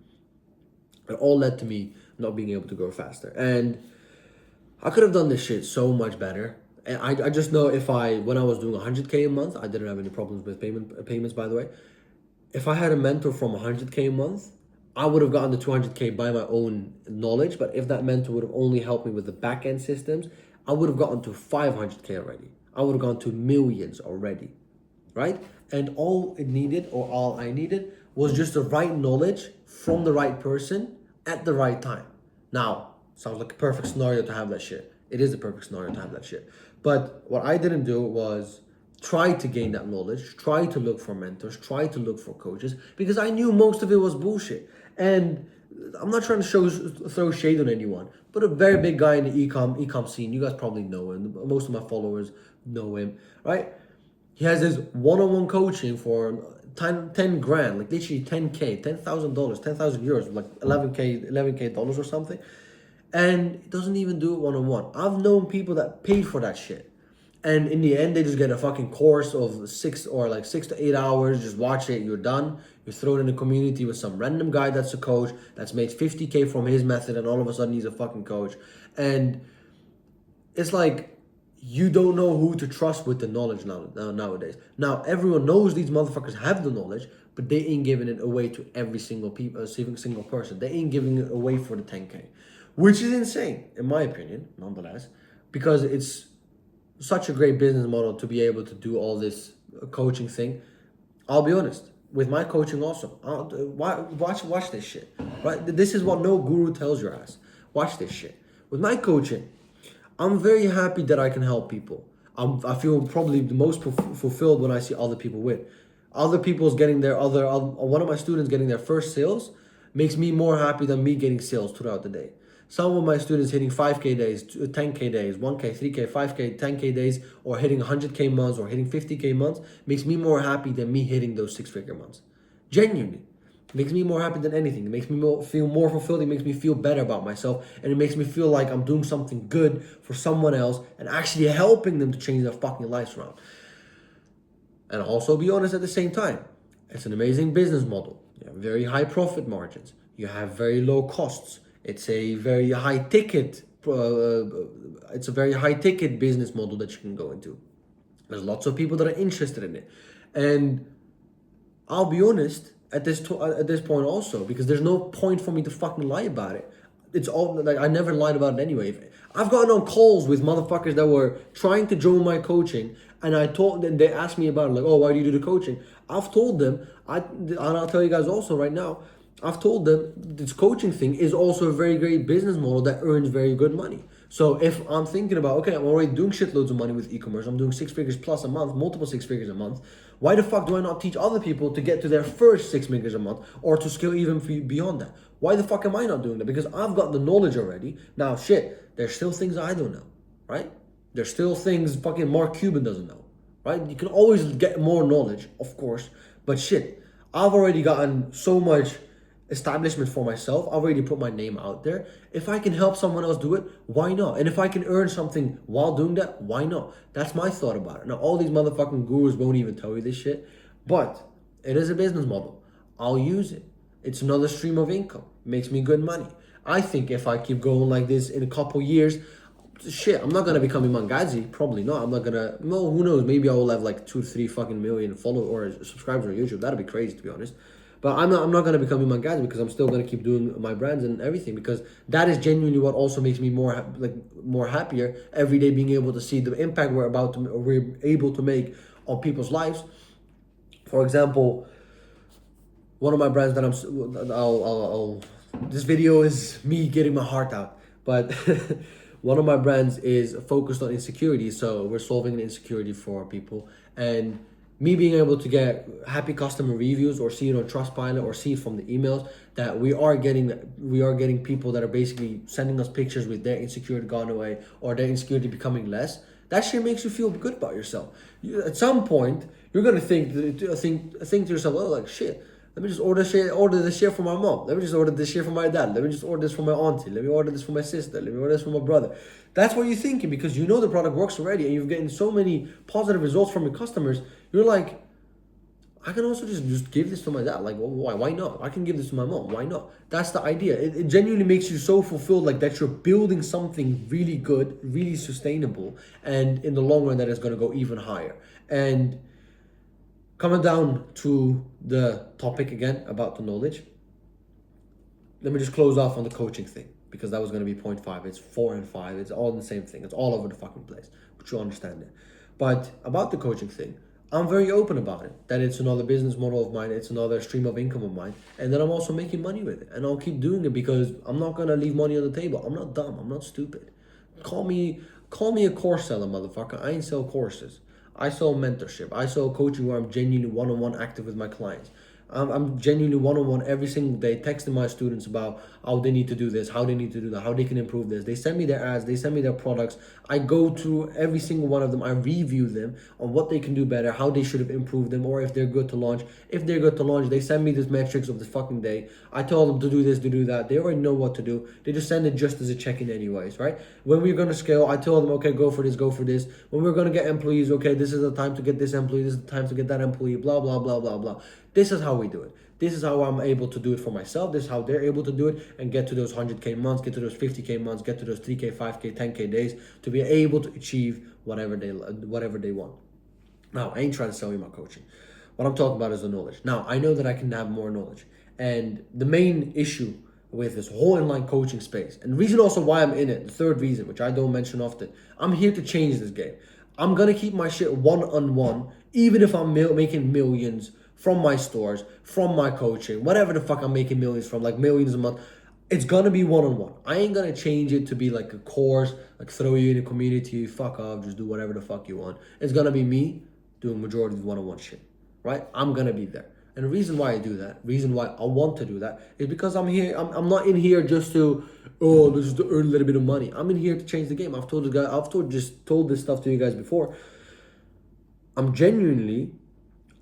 it all led to me not being able to grow faster. And I could have done this shit so much better. And I just know when I was doing 100K a month, I didn't have any problems with payments, by the way. If I had a mentor from 100K a month, I would have gotten to 200K by my own knowledge. But if that mentor would have only helped me with the back end systems, I would have gotten to 500K already. I would have gone to millions already, right? And all it needed, or all I needed, was just the right knowledge from the right person at the right time. Now, sounds like a perfect scenario to have that shit. It is a perfect scenario to have that shit. But what I didn't do was try to gain that knowledge, try to look for mentors, try to look for coaches, because I knew most of it was bullshit. And I'm not trying to throw shade on anyone, but a very big guy in the ecom scene, you guys probably know him. Most of my followers know him, right? He has his one-on-one coaching for 10 grand, like literally 10K, $10,000, 10,000 euros, like 11K dollars or something. And he doesn't even do it one-on-one. I've known people that paid for that shit. And in the end, they just get a fucking course of 6 to 8 hours. Just watch it, you're done. You're thrown in a community with some random guy that's a coach that's made 50K from his method, and all of a sudden he's a fucking coach. And it's like, you don't know who to trust with the knowledge nowadays. Now, everyone knows these motherfuckers have the knowledge, but they ain't giving it away to every single person. They ain't giving it away for the 10K, which is insane, in my opinion, nonetheless, because it's such a great business model to be able to do all this coaching thing. I'll be honest, with my coaching also, watch this shit, right? This is what no guru tells your ass. Watch this shit. With my coaching, I'm very happy that I can help people. I feel probably the most fulfilled when I see other people win. Other people's getting one of my students getting their first sales makes me more happy than me getting sales throughout the day. Some of my students hitting 5K days, 10K days, 1K, 3K, 5K, 10K days, or hitting 100K months or hitting 50K months makes me more happy than me hitting those 6-figure months. Genuinely. It makes me more happy than anything. It makes me feel more fulfilled. It makes me feel better about myself. And it makes me feel like I'm doing something good for someone else and actually helping them to change their fucking lives around. And also be honest at the same time. It's an amazing business model. You have very high profit margins. You have very low costs. It's a very high ticket. It's a very high ticket business model that you can go into. There's lots of people that are interested in it, and I'll be honest at this point also, because there's no point for me to fucking lie about it. It's all like, I never lied about it anyway. I've gotten on calls with motherfuckers that were trying to join my coaching, and I told them, they asked me about it, like, oh, why do you do the coaching? I've told them, and I'll tell you guys also right now, I've told them this coaching thing is also a very great business model that earns very good money. So if I'm thinking about, okay, I'm already doing shitloads of money with e-commerce, I'm doing 6 figures plus a month, multiple 6 figures a month, why the fuck do I not teach other people to get to their first 6 figures a month or to scale even beyond that? Why the fuck am I not doing that? Because I've got the knowledge already. Now, shit, there's still things I don't know, right? There's still things fucking Mark Cuban doesn't know, right? You can always get more knowledge, of course, but shit, I've already gotten so much establishment for myself. I've already put my name out there. If I can help someone else do it, why not? And if I can earn something while doing that, why not? That's my thought about it. Now, all these motherfucking gurus won't even tell you this shit, but it is a business model. I'll use it. It's another stream of income. It makes me good money. I think if I keep going like this in a couple years, shit, I'm not gonna become Iman Ghazi. Probably not. I'm not gonna. No, who knows? Maybe I will have like 2-3 fucking million followers or subscribers on YouTube. That'd be crazy, to be honest. But I'm not gonna become Iman Ghazi, because I'm still gonna keep doing my brands and everything, because that is genuinely what also makes me more happier every day, being able to see the impact we're able to make on people's lives. For example, one of my brands that this video is me getting my heart out, but one of my brands is focused on insecurity. So we're solving an insecurity for people, and me being able to get happy customer reviews or see it on Trustpilot or see it from the emails that we are getting people that are basically sending us pictures with their insecurity gone away or their insecurity becoming less. That shit makes you feel good about yourself. At some point, you're gonna think to yourself, oh, like, shit, let me just order this shit for my mom. Let me just order this shit for my dad. Let me just order this for my auntie. Let me order this for my sister. Let me order this for my brother. That's what you're thinking, because you know the product works already and you're getting so many positive results from your customers. You're like, I can also just give this to my dad. Like, well, why not? I can give this to my mom. Why not? That's the idea. It genuinely makes you so fulfilled, like that you're building something really good, really sustainable, and in the long run that is going to go even higher. And coming down to the topic again about the knowledge, let me just close off on the coaching thing, because that was going to be point 5. It's 4 and 5. It's all the same thing. It's all over the fucking place. But you understand it. But about the coaching thing, I'm very open about it. That it's another business model of mine, it's another stream of income of mine, and then I'm also making money with it. And I'll keep doing it because I'm not gonna leave money on the table. I'm not dumb, I'm not stupid. Call me a course seller, motherfucker. I ain't sell courses. I sell mentorship. I sell coaching where I'm genuinely one-on-one active with my clients. I'm genuinely one-on-one every single day, texting my students about how they need to do this, how they need to do that, how they can improve this. They send me their ads, they send me their products. I go through every single one of them. I review them on what they can do better, how they should have improved them, or if they're good to launch. If they're good to launch, they send me these metrics of the fucking day. I tell them to do this, to do that. They already know what to do. They just send it just as a check-in anyways, right? When we're gonna scale, I tell them, okay, go for this, go for this. When we're gonna get employees, okay, this is the time to get this employee, this is the time to get that employee, blah, blah, blah, blah, blah. This is how we do it. This is how I'm able to do it for myself. This is how they're able to do it and get to those 100K months, get to those 50K months, get to those 3K, 5K, 10K days to be able to achieve whatever they want. Now, I ain't trying to sell you my coaching. What I'm talking about is the knowledge. Now, I know that I can have more knowledge. And the main issue with this whole online coaching space, and the reason also why I'm in it, the third reason, which I don't mention often, I'm here to change this game. I'm going to keep my shit one-on-one, even if I'm making millions from my stores, from my coaching, whatever the fuck I'm making millions from, like millions a month. It's gonna be one-on-one. I ain't gonna change it to be like a course, like throw you in a community, fuck off, just do whatever the fuck you want. It's gonna be me doing majority of the one-on-one shit, right? I'm gonna be there. And the reason why I do that, reason why I want to do that is because I'm here, I'm not in here just to, just to earn a little bit of money. I'm in here to change the game. I've told this stuff to you guys before. I'm genuinely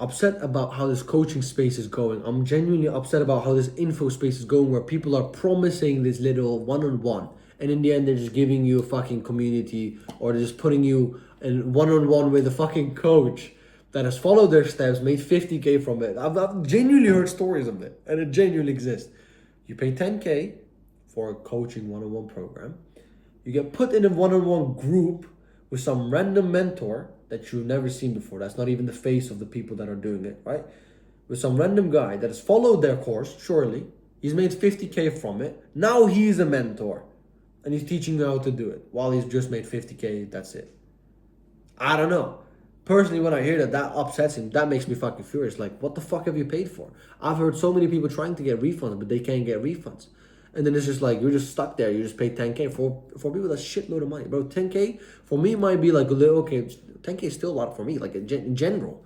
upset about how this coaching space is going. I'm genuinely upset about how this info space is going, where people are promising this little one-on-one, and in the end they're just giving you a fucking community, or they're just putting you in one-on-one with a fucking coach that has followed their steps, made 50K from it. I've genuinely heard stories of it, and it genuinely exists. You pay 10K for a coaching one-on-one program. You get put in a one-on-one group with some random mentor that you've never seen before. That's not even the face of the people that are doing it, right? With some random guy that has followed their course, surely. He's made 50K from it. Now he's a mentor. And he's teaching you how to do it. While he's just made 50K, that's it. I don't know. Personally, when I hear that upsets him. That makes me fucking furious. Like, what the fuck have you paid for? I've heard so many people trying to get refunds, but they can't get refunds. And then it's just like, you're just stuck there. You just pay 10K. For people, that's shitload of money. Bro, 10K, for me, might be like a little, okay, 10K is still a lot for me, like in general.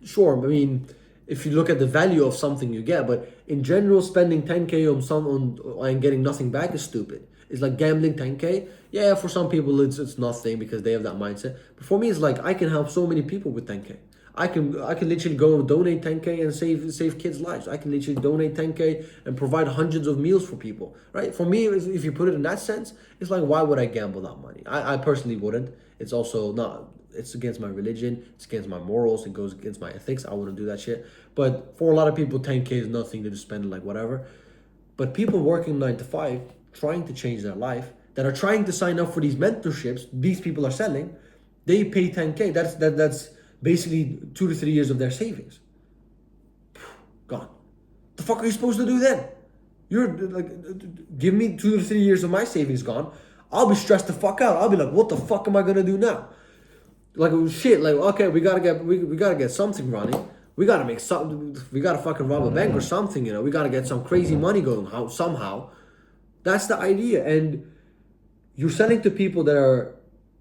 Sure, I mean, if you look at the value of something you get, but in general, spending 10K on someone and getting nothing back is stupid. It's like gambling 10K. Yeah, for some people, it's nothing because they have that mindset. But for me, it's like, I can help so many people with 10K. I can literally go and donate 10K and save kids' lives. I can literally donate 10K and provide hundreds of meals for people, right? For me, if you put it in that sense, it's like, why would I gamble that money? I personally wouldn't. It's also not, it's against my religion, it's against my morals, it goes against my ethics. I wouldn't do that shit. But for a lot of people, 10K is nothing. They just spend it like whatever. But people working 9 to 5, trying to change their life, that are trying to sign up for these mentorships, these people are selling, they pay 10K. That's basically 2 to 3 years of their savings. Gone. The fuck are you supposed to do then? You're like, give me 2 to 3 years of my savings gone. I'll be stressed the fuck out. I'll be like, what the fuck am I gonna do now? Like, shit, like, okay, we gotta get something running. We gotta make something, we gotta fucking rob a bank or something, you know. We gotta get some crazy money going somehow. That's the idea. And you're selling to people that are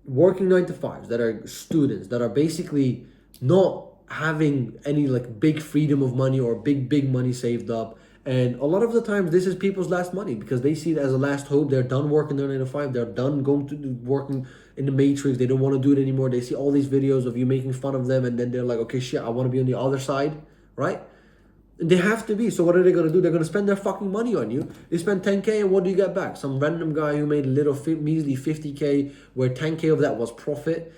working 9 to 5s, that are students, that are basically not having any like big freedom of money or big money saved up. And a lot of the times this is people's last money because they see it as a last hope. They're done working their 9 to 5. They're done working in the matrix. They don't want to do it anymore. They see all these videos of you making fun of them, and then they're like, okay, shit, I want to be on the other side, right? And they have to be. So what are they going to do? They're going to spend their fucking money on you. They spend 10K, and what do you get back? Some random guy who made a little measly 50K, where 10K of that was profit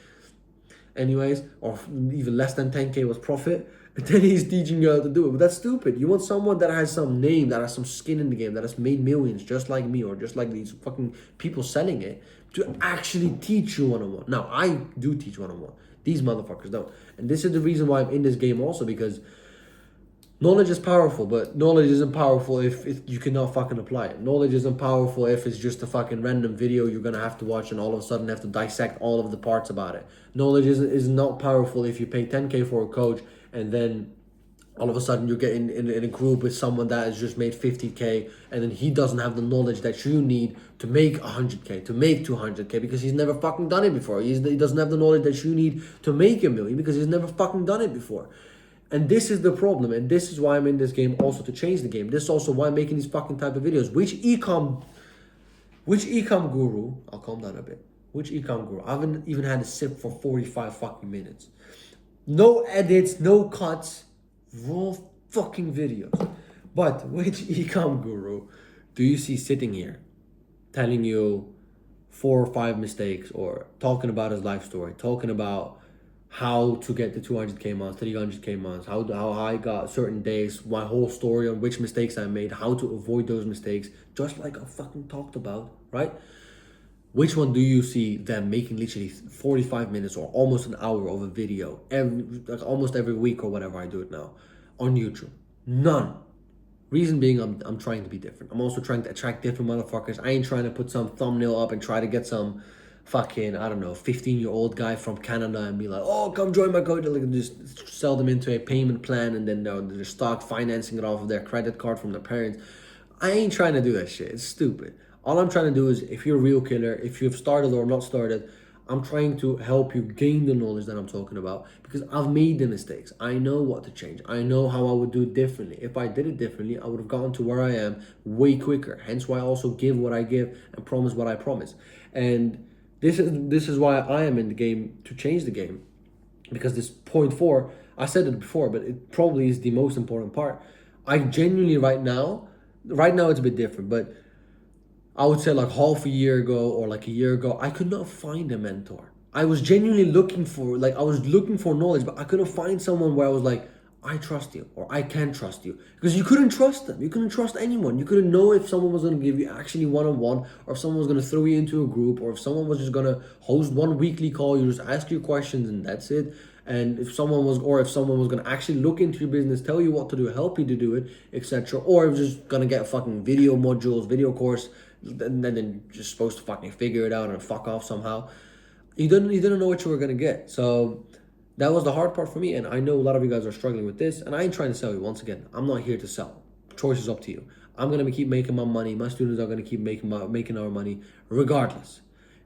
anyways, or even less than 10K was profit. And then he's teaching you how to do it. But that's stupid. You want someone that has some name, that has some skin in the game, that has made millions, just like me, or just like these fucking people selling it, to actually teach you one-on-one. Now, I do teach one-on-one. These motherfuckers don't. And this is the reason why I'm in this game also, because Knowledge is powerful, but knowledge isn't powerful if you cannot fucking apply it. Knowledge isn't powerful if it's just a fucking random video you're gonna have to watch and all of a sudden have to dissect all of the parts about it. Knowledge is not powerful if you pay 10K for a coach and then all of a sudden you're getting in a group with someone that has just made 50K and then he doesn't have the knowledge that you need to make 100K, to make 200K because he's never fucking done it before. He doesn't have the knowledge that you need to make $1 million because he's never fucking done it before. And this is the problem, and this is why I'm in this game also to change the game. This is also why I'm making these fucking type of videos. Which ecom guru, I'll calm down a bit. Which ecom guru? I haven't even had a sip for 45 fucking minutes. No edits, no cuts, raw fucking videos. But which ecom guru do you see sitting here telling you 4 or 5 mistakes or talking about his life story, talking about how to get to 200K months, 300K months, how I got certain days, my whole story on which mistakes I made, how to avoid those mistakes, just like I fucking talked about, right? Which one do you see them making literally 45 minutes or almost an hour of a video almost every week or whatever I do it now on YouTube? None. Reason being, I'm trying to be different. I'm also trying to attract different motherfuckers. I ain't trying to put some thumbnail up and try to get some fucking, I don't know, 15-year-old guy from Canada and be like, oh, come join my coach. Like, just sell them into a payment plan and then they're start financing it off of their credit card from their parents. I ain't trying to do that shit. It's stupid. All I'm trying to do is, if you're a real killer, if you've started or not started, I'm trying to help you gain the knowledge that I'm talking about because I've made the mistakes. I know what to change. I know how I would do it differently. If I did it differently, I would have gotten to where I am way quicker. Hence why I also give what I give and promise what I promise. And this is why I am in the game, to change the game, because this point 4, I said it before, but it probably is the most important part. I genuinely right now it's a bit different, but I would say like half a year ago or like a year ago, I could not find a mentor. I was genuinely looking for knowledge, but I couldn't find someone where I was like, I trust you or I can trust you, because you couldn't trust them. You couldn't trust anyone. You couldn't know if someone was going to give you actually one-on-one, or if someone was going to throw you into a group, or if someone was just going to host one weekly call. You just ask your questions and that's it. And if someone was going to actually look into your business, tell you what to do, help you to do it, etc. Or it was just going to get fucking video modules, video course, and then you're just supposed to fucking figure it out and fuck off somehow. You didn't know what you were going to get. So that was the hard part for me, and I know a lot of you guys are struggling with this, and I ain't trying to sell you. Once again, I'm not here to sell. Choice is up to you. I'm going to keep making my money. My students are going to keep making our money regardless.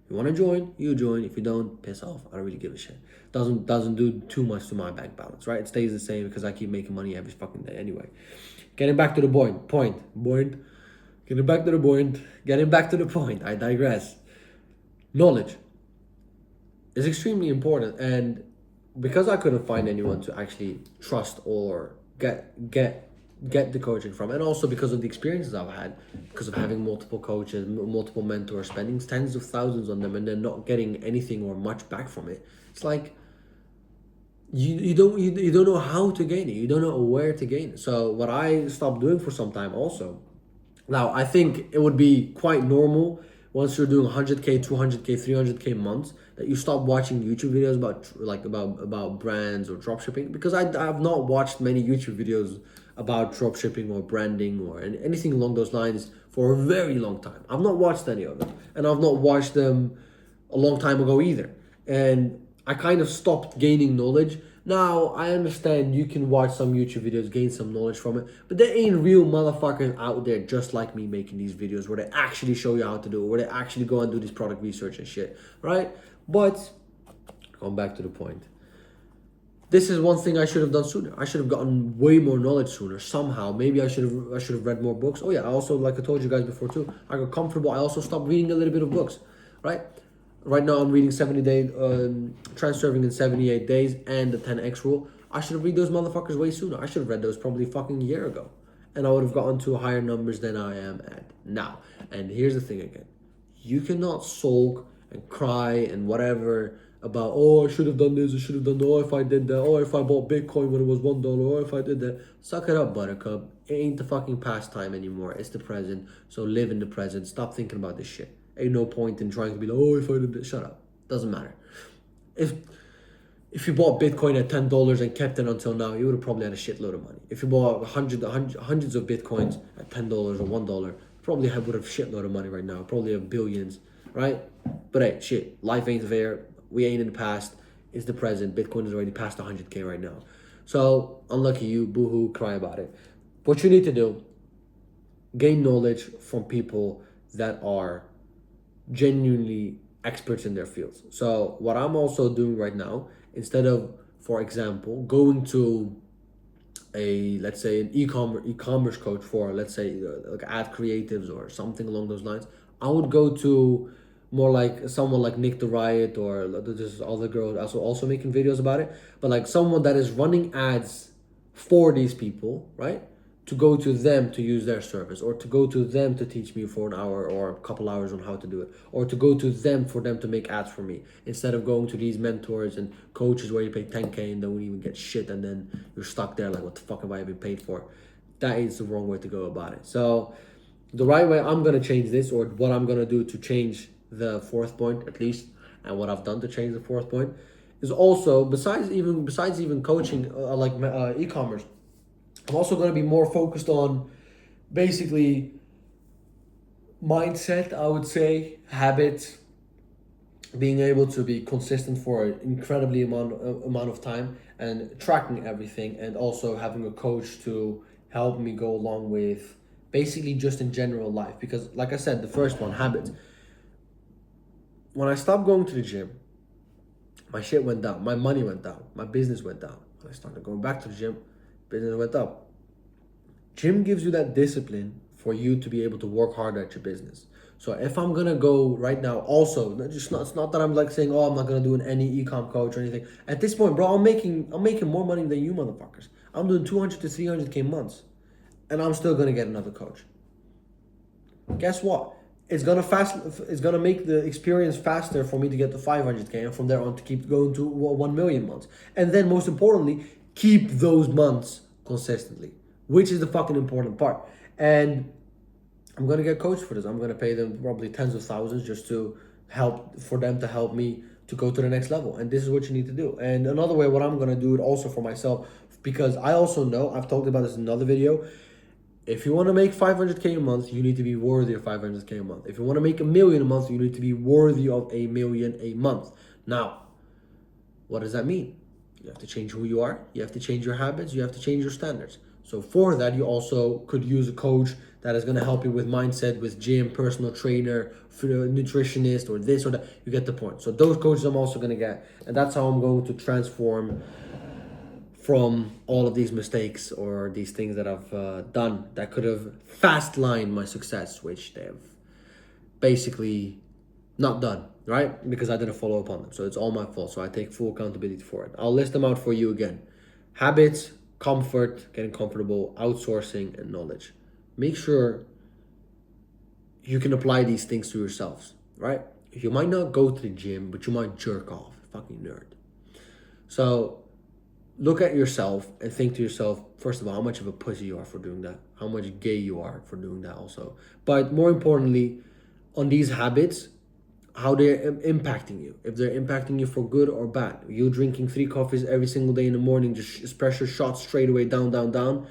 If you want to join, you join. If you don't, piss off. I don't really give a shit. Doesn't do too much to my bank balance, right? It stays the same because I keep making money every fucking day anyway. Getting back to the point. Getting back to the point. I digress. Knowledge is extremely important, and because I couldn't find anyone to actually trust or get the coaching from, and also because of the experiences I've had, because of having multiple coaches, multiple mentors, spending tens of thousands on them and then not getting anything or much back from it, it's like you don't know how to gain it, you don't know where to gain it. So what I stopped doing for some time also, now I think it would be quite normal once you're doing 100K, 200K, 300K months, that you stop watching YouTube videos about brands or dropshipping, because I've not watched many YouTube videos about dropshipping or branding or anything along those lines for a very long time. I've not watched any of them, and I've not watched them a long time ago either. And I kind of stopped gaining knowledge. Now, I understand you can watch some YouTube videos, gain some knowledge from it, but there ain't real motherfuckers out there just like me making these videos where they actually show you how to do it, where they actually go and do this product research and shit, right? But, going back to the point, this is one thing I should have done sooner. I should have gotten way more knowledge sooner somehow. Maybe I should have read more books. Oh yeah, I also, like I told you guys before too, I got comfortable. I also stopped reading a little bit of books, right? Right now I'm reading 70-day transferring in 78 days and the 10x rule. I should have read those motherfuckers way sooner. I should have read those probably fucking a year ago, and I would have gotten to higher numbers than I am at now. And here's the thing again, you cannot sulk and cry and whatever about, oh, I should have done this, I should have done that, oh, if I did that, oh, if I bought Bitcoin when it was $1, oh, if I did that. Suck it up, buttercup. It ain't the fucking pastime anymore. It's the present. So live in the present. Stop thinking about this shit. Ain't no point in trying to be like, oh, if I did that. Shut up. Doesn't matter. If if you bought Bitcoin at $10 and kept it until now, you would have probably had a shitload of money. If you bought hundreds of Bitcoins at $10 or $1, probably would have a shitload of money right now. Probably have billions, right? But hey, shit, life ain't fair. We ain't in the past. It's the present. Bitcoin is already past 100K right now. So unlucky you, boohoo, cry about it. What you need to do, gain knowledge from people that are genuinely experts in their fields. So what I'm also doing right now, instead of, for example, going to a, let's say, an e-commerce coach for, let's say, like ad creatives or something along those lines, I would go to more like someone like Nick the Riot, or there's other girls also making videos about it, but like someone that is running ads for these people, right? To go to them to use their service, or to go to them to teach me for an hour or a couple hours on how to do it, or to go to them for them to make ads for me, instead of going to these mentors and coaches where you pay 10K and don't even get shit, and then you're stuck there like, what the fuck have I been paid for? That is the wrong way to go about it. So the right way I'm going to change this, or what I'm going to do to change the fourth point at least, and what I've done to change the fourth point, is also, besides even coaching e-commerce, I'm also going to be more focused on basically mindset, I would say, habits, being able to be consistent for an incredibly amount of time, and tracking everything, and also having a coach to help me go along with basically just in general life. Because like I said, the first one, habits. When I stopped going to the gym, my shit went down, my money went down, my business went down. When I started going back to the gym, business went up. Gym gives you that discipline for you to be able to work harder at your business. So if I'm gonna go right now, also, it's not that I'm like saying, oh, I'm not gonna do any ecom coach or anything. At this point, bro, I'm making more money than you motherfuckers. I'm doing 200 to 300K months, and I'm still gonna get another coach. Guess what? It's gonna make the experience faster for me to get to 500K, and from there on to keep going to 1 million months. And then most importantly, keep those months consistently, which is the fucking important part. And I'm gonna get coached for this. I'm gonna pay them probably tens of thousands just to help me to go to the next level. And this is what you need to do. And another way, what I'm gonna do it also for myself, because I also know, I've talked about this in another video, if you want to make 500K a month, you need to be worthy of 500K a month. If you want to make $1 million a month, you need to be worthy of $1 million a month. Now, what does that mean? You have to change who you are. You have to change your habits. You have to change your standards. So for that, you also could use a coach that is going to help you with mindset, with gym, personal trainer, nutritionist, or this or that. You get the point. So those coaches I'm also going to get. And that's how I'm going to transform from all of these mistakes or these things that I've done that could have fast-lined my success, which they've basically not done, right? Because I didn't follow up on them. So it's all my fault. So I take full accountability for it. I'll list them out for you again. Habits, comfort, getting comfortable, outsourcing, and knowledge. Make sure you can apply these things to yourselves, right? You might not go to the gym, but you might jerk off. Fucking nerd. So look at yourself and think to yourself, first of all, how much of a pussy you are for doing that. How much gay you are for doing that also. But more importantly, on these habits, how they're impacting you. If they're impacting you for good or bad. You drinking 3 coffees every single day in the morning, just pressure shots straight away, down, down, down.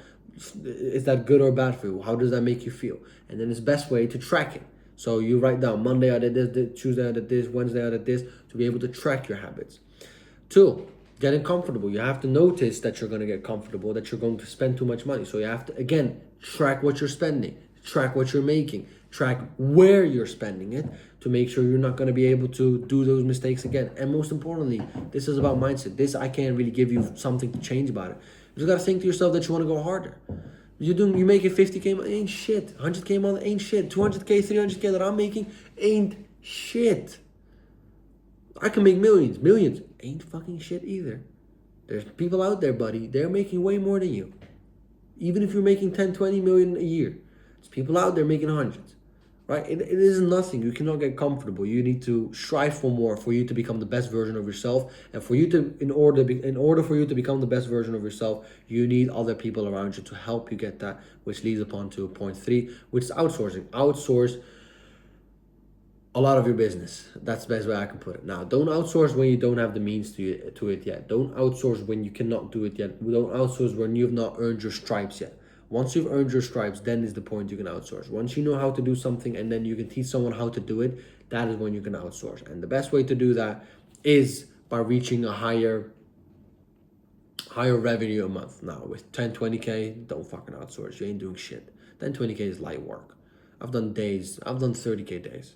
Is that good or bad for you? How does that make you feel? And then it's best way to track it. So you write down, Monday I did this, Tuesday I did this, Wednesday I did this, to be able to track your habits. 2, getting comfortable. You have to notice that you're going to get comfortable, that you're going to spend too much money. So you have to, again, track what you're spending, track what you're making, track where you're spending it, to make sure you're not going to be able to do those mistakes again. And most importantly, this is about mindset. This, I can't really give you something to change about it. You just got to think to yourself that you want to go harder. You make it 50K, ain't shit. 100K a month ain't shit. 200K, 300K that I'm making ain't shit. I can make millions. Ain't fucking shit either. There's people out there, buddy. They're making way more than you. Even if you're making 10, 20 million a year. There's people out there making hundreds. Right? It is nothing. You cannot get comfortable. You need to strive for more for you to become the best version of yourself. And for you to, in order for you to become the best version of yourself, you need other people around you to help you get that, which leads upon to point 3, which is outsourcing. Outsource a lot of your business. That's the best way I can put it. Now, don't outsource when you don't have the means to it yet. Don't outsource when you cannot do it yet. Don't outsource when you've not earned your stripes yet. Once you've earned your stripes, then is the point you can outsource. Once you know how to do something and then you can teach someone how to do it, that is when you can outsource. And the best way to do that is by reaching a higher revenue a month. Now, with 10, 20K, don't fucking outsource. You ain't doing shit. 10, 20K is light work. I've done 30K days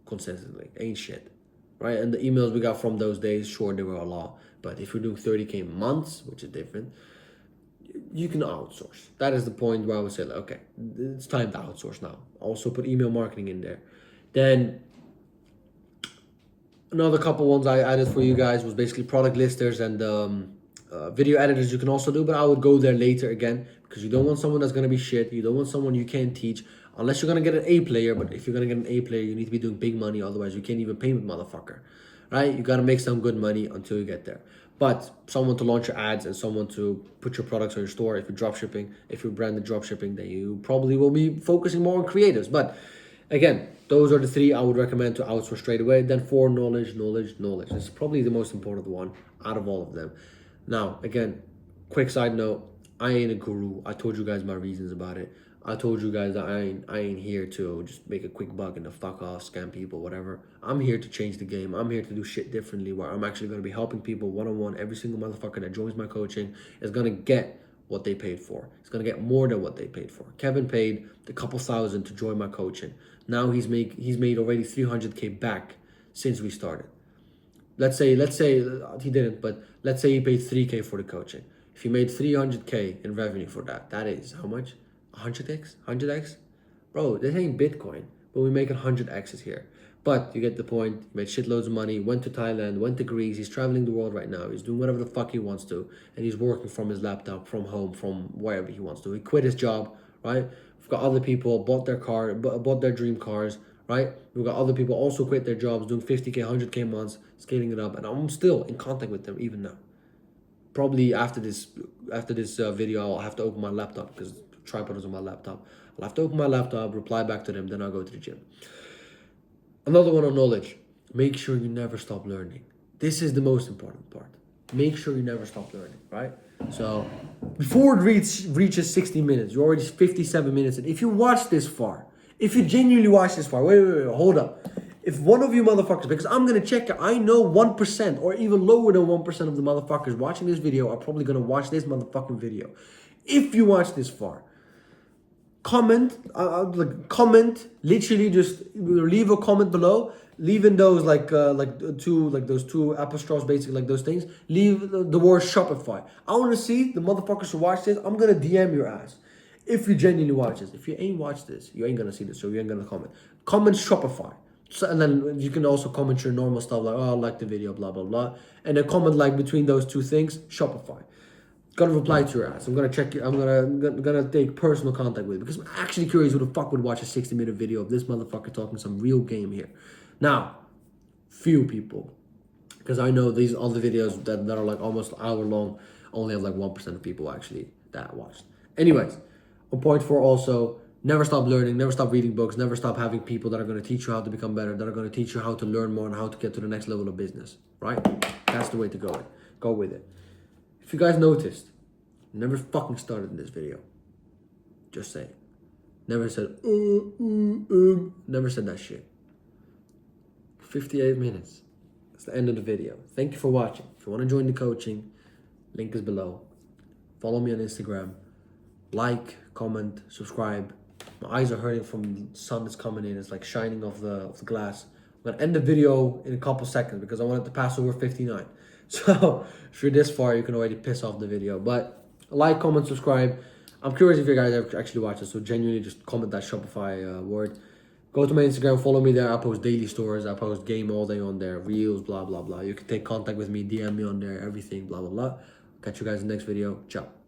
consistently. Ain't shit. Right? And the emails we got from those days, sure, they were a lot. But if you're doing 30K months, which is different, you can outsource. That is the point where I would say, like, okay, it's time to outsource now. Also put email marketing in there. Then another couple ones I added for you guys was basically product listers and video editors you can also do, but I would go there later again because you don't want someone that's going to be shit. You don't want someone you can't teach unless you're going to get an A player. But if you're going to get an A player, you need to be doing big money. Otherwise, you can't even pay me, motherfucker. Right? You got to make some good money until you get there. But someone to launch your ads and someone to put your products on your store. If you're dropshipping, if you're branded dropshipping, then you probably will be focusing more on creatives. But again, those are the three I would recommend to outsource straight away. Then 4, knowledge. This is probably the most important one out of all of them. Now, again, quick side note, I ain't a guru. I told you guys my reasons about it. I told you guys that I ain't here to just make a quick buck and to fuck off, scam people, whatever. I'm here to change the game. I'm here to do shit differently where I'm actually going to be helping people one-on-one. Every single motherfucker that joins my coaching is going to get what they paid for. It's going to get more than what they paid for. Kevin paid a couple thousand to join my coaching. Now he's made already 300K back since we started. Let's say he didn't, but let's say he paid 3K for the coaching. If he made 300K in revenue for that, that is how much? 100x? 100x? Bro, this ain't Bitcoin, but we make 100x's here. But you get the point. He made shitloads of money, went to Thailand, went to Greece. He's traveling the world right now. He's doing whatever the fuck he wants to. And he's working from his laptop, from home, from wherever he wants to. He quit his job, right? We've got other people, bought their dream cars, right? We've got other people also quit their jobs, doing 50K, 100K months, scaling it up. And I'm still in contact with them even now. Probably after this video, I'll have to open my laptop because the tripod is on my laptop. I'll have to open my laptop, reply back to them, then I'll go to the gym. Another one on knowledge. Make sure you never stop learning. This is the most important part. Make sure you never stop learning, right? So before it reaches 60 minutes, you're already 57 minutes. And if you watch this far, if you genuinely watch this far, wait, hold up. If one of you motherfuckers, because I'm going to check it, I know 1% or even lower than 1% of the motherfuckers watching this video are probably going to watch this motherfucking video. If you watch this far, comment, literally just leave a comment below, leaving those those two apostrophes, basically like those things, leave the word Shopify. I want to see the motherfuckers who watch this. I'm going to DM your ass. If you genuinely watch this. If you ain't watched this, you ain't going to see this, so you ain't going to comment. Comment Shopify. So, and then you can also comment your normal stuff like, oh, I like the video, blah, blah, blah. And then comment like between those two things, Shopify. Gonna reply to your ass. I'm gonna check it. I'm gonna take personal contact with it because I'm actually curious who the fuck would watch a 60-minute video of this motherfucker talking some real game here. Now, few people, because I know these other videos that are like almost an hour long only have like 1% of people actually that watched. Anyways, on point 4 also, never stop learning, never stop reading books, never stop having people that are going to teach you how to become better, that are going to teach you how to learn more and how to get to the next level of business, right? That's the way to go. Go with it. If you guys noticed, never fucking started in this video. Just say. Never said, never said that shit. 58 minutes. That's the end of the video. Thank you for watching. If you want to join the coaching, link is below. Follow me on Instagram. Like, comment, subscribe. My eyes are hurting from the sun that's coming in. It's like shining off the glass. I'm going to end the video in a couple seconds because I want it to pass over 59. So if you're this far, you can already piss off the video. But like, comment, subscribe. I'm curious if you guys ever actually watch it. So genuinely just comment that Shopify word. Go to my Instagram, follow me there. I post daily stories. I post game all day on there. Reels, blah, blah, blah. You can take contact with me, DM me on there, everything, blah, blah, blah. Catch you guys in the next video. Ciao.